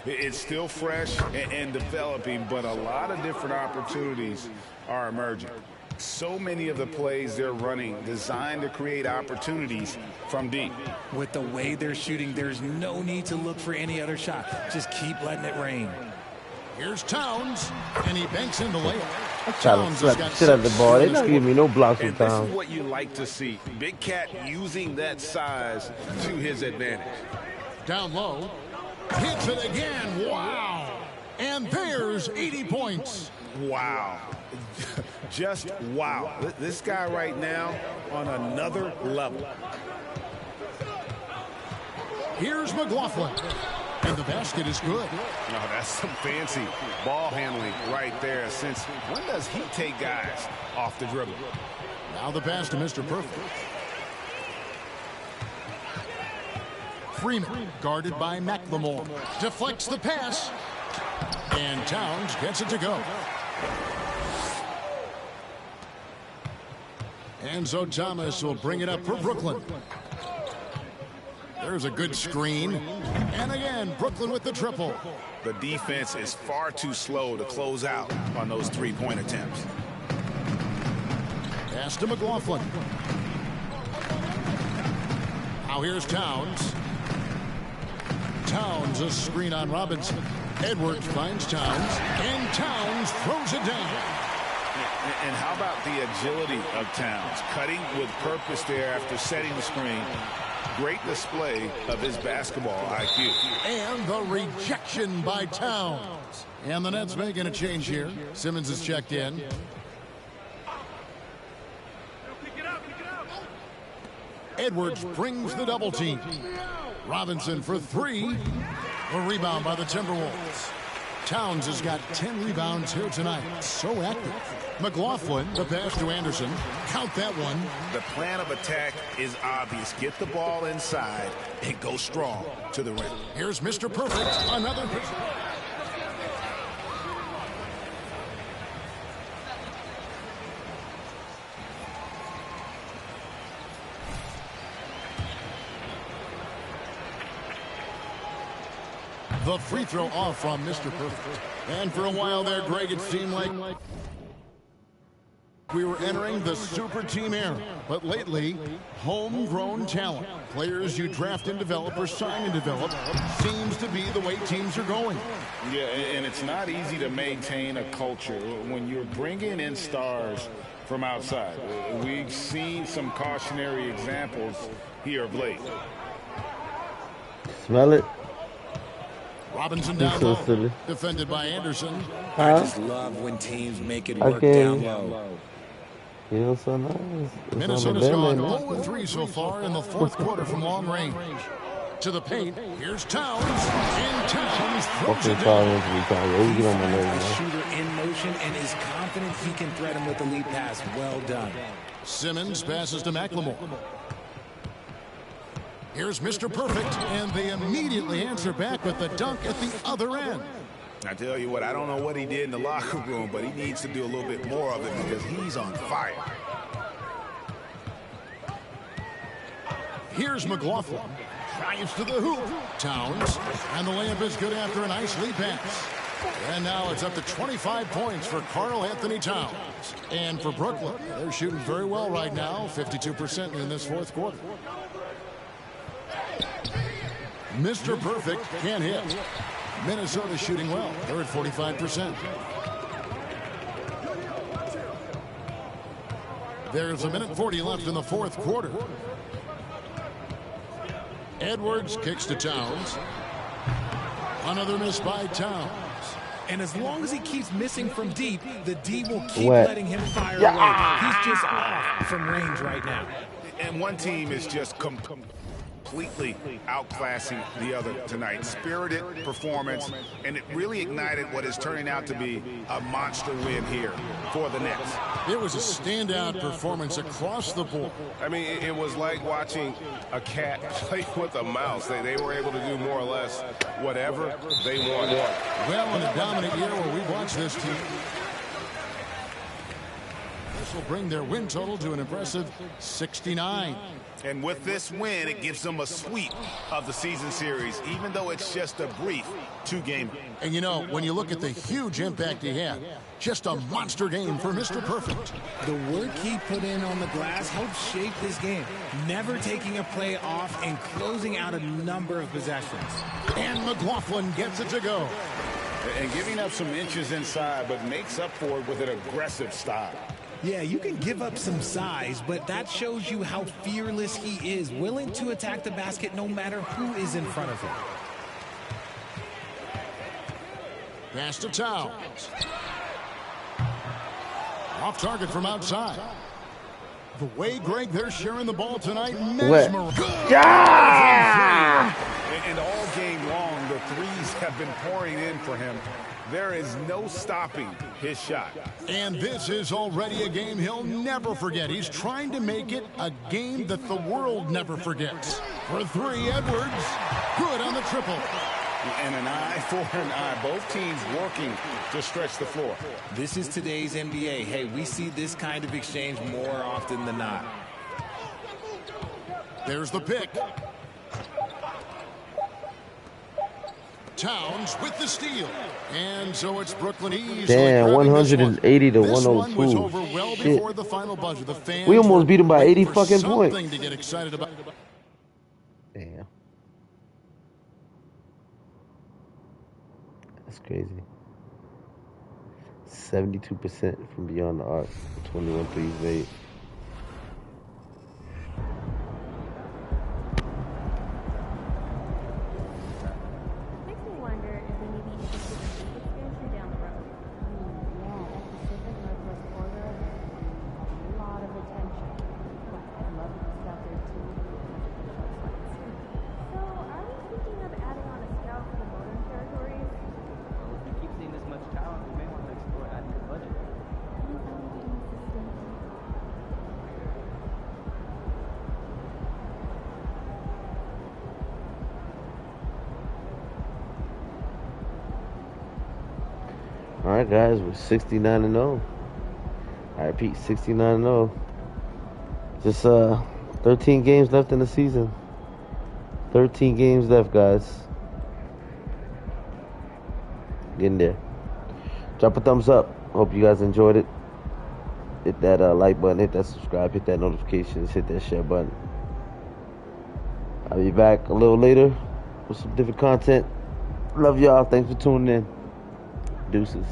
It's still fresh and developing, but a lot of different opportunities are emerging. So many of the plays they're running designed to create opportunities from deep. With the way they're shooting, there's no need to look for any other shot. Just keep letting it rain. Here's Towns, and he banks in the layup. Trying to slap the shit out of the ball. They're not giving me no blocks with This Towns. is what you like to see. Big Cat using that size to his advantage. Down low. Hits it again. Wow. And there's 80 points. Wow. Just wow. This guy right now on another level. Here's McLaughlin. And the basket is good. No, that's some fancy ball handling right there. Since when does he take guys off the dribble? Now the pass to Mr. Perfect. Freeman, guarded by McLemore. Deflects the pass. And Towns gets it to go. Enzo Thomas will bring it up for Brooklyn. There's a good screen. And again, Brooklyn with the triple. The defense is far too slow to close out on those three-point attempts. Pass to McLaughlin. Now here's Towns. Towns, a screen on Robinson. Edwards finds Towns. And Towns throws it down. And how about the agility of Towns? Cutting with purpose there after setting the screen. Great display of his basketball IQ. And the rejection by Towns. And the Nets making a change here. Simmons is checked in. Edwards brings the double team. Robinson for 3. A rebound by the Timberwolves. Towns has got 10 rebounds here tonight. So active. McLaughlin, the pass to Anderson. Count that one. The plan of attack is obvious. Get the ball inside and go strong to the rim. Here's Mr. Perfect. Another. The free throw off from Mr. Perfect. And for a while there, Greg, it seemed like we were entering the super team era. But lately, homegrown talent, players you draft and develop or sign and develop, seems to be the way teams are going. Yeah, and it's not easy to maintain a culture when you're bringing in stars from outside. We've seen some cautionary examples here of late. Smell it. Robinson down low, defended by Anderson. I just love when teams make it work down low. You know, so nice. Minnesota's gone 0-3 so far in the fourth quarter from long range. To the paint, here's Towns. And Towns throws it down. A shooter in motion and is confident he can thread him with the lead pass. Well done. Simmons passes to McLemore. Here's Mr. Perfect, and they immediately answer back with the dunk at the other end. I tell you what, I don't know what he did in the locker room, but he needs to do a little bit more of it because he's on fire. Here's McLaughlin. Drives to the hoop. Towns. And the layup is good after a nice lead pass. And now it's up to 25 points for Karl Anthony Towns. And for Brooklyn, they're shooting very well right now, 52% in this fourth quarter. Mr. Perfect can't hit. Minnesota shooting well. They're at 45%. There's a minute 40 left in the fourth quarter. Edwards kicks to Towns. Another miss by Towns. And as long as he keeps missing from deep, the D will keep letting him fire away. He's just off from range right now. And one team is just completely outclassing the other tonight. Spirited performance, and it really ignited what is turning out to be a monster win here for the Nets. It was a standout performance across the board. I mean, it was like watching a cat play with a mouse. They were able to do more or less whatever they wanted. Well, in a dominant year where we watched this team, this will bring their win total to an impressive 69. And with this win, it gives them a sweep of the season series, even though it's just a brief two-game. And you know, when you look at the huge impact he had, just a monster game for Mr. Perfect. The work he put in on the glass helped shape this game, never taking a play off and closing out a number of possessions. And McLaughlin gets it to go. And giving up some inches inside, but makes up for it with an aggressive style. Yeah, you can give up some size, but that shows you how fearless he is, willing to attack the basket no matter who is in front of him. Pass to Towns. Off target from outside. The way, Greg, they're sharing the ball tonight. Mesmerizing. Yeah! And all game long, the threes have been pouring in for him. There is no stopping his shot. And this is already a game he'll never forget. He's trying to make it a game that the world never forgets. For three, Edwards. Good on the triple. And an eye for an eye. Both teams working to stretch the floor. This is today's NBA. Hey, we see this kind of exchange more often than not. There's the pick. Towns with the steal. And so it's Brooklyn easily. Damn, 180 to 102. This one was over well before the final buzzer. The fans we almost beat him by 80 fucking points. Something to get excited about. Damn. That's crazy. 72% from beyond the arc. 21 threes made. All right, guys, we're 69-0. I repeat, 69-0. Just 13 games left in the season. 13 games left, guys. Getting there. Drop a thumbs up. Hope you guys enjoyed it. Hit that like button, hit that subscribe, hit that notifications, hit that share button. I'll be back a little later with some different content. Love y'all. Thanks for tuning in. Deuces.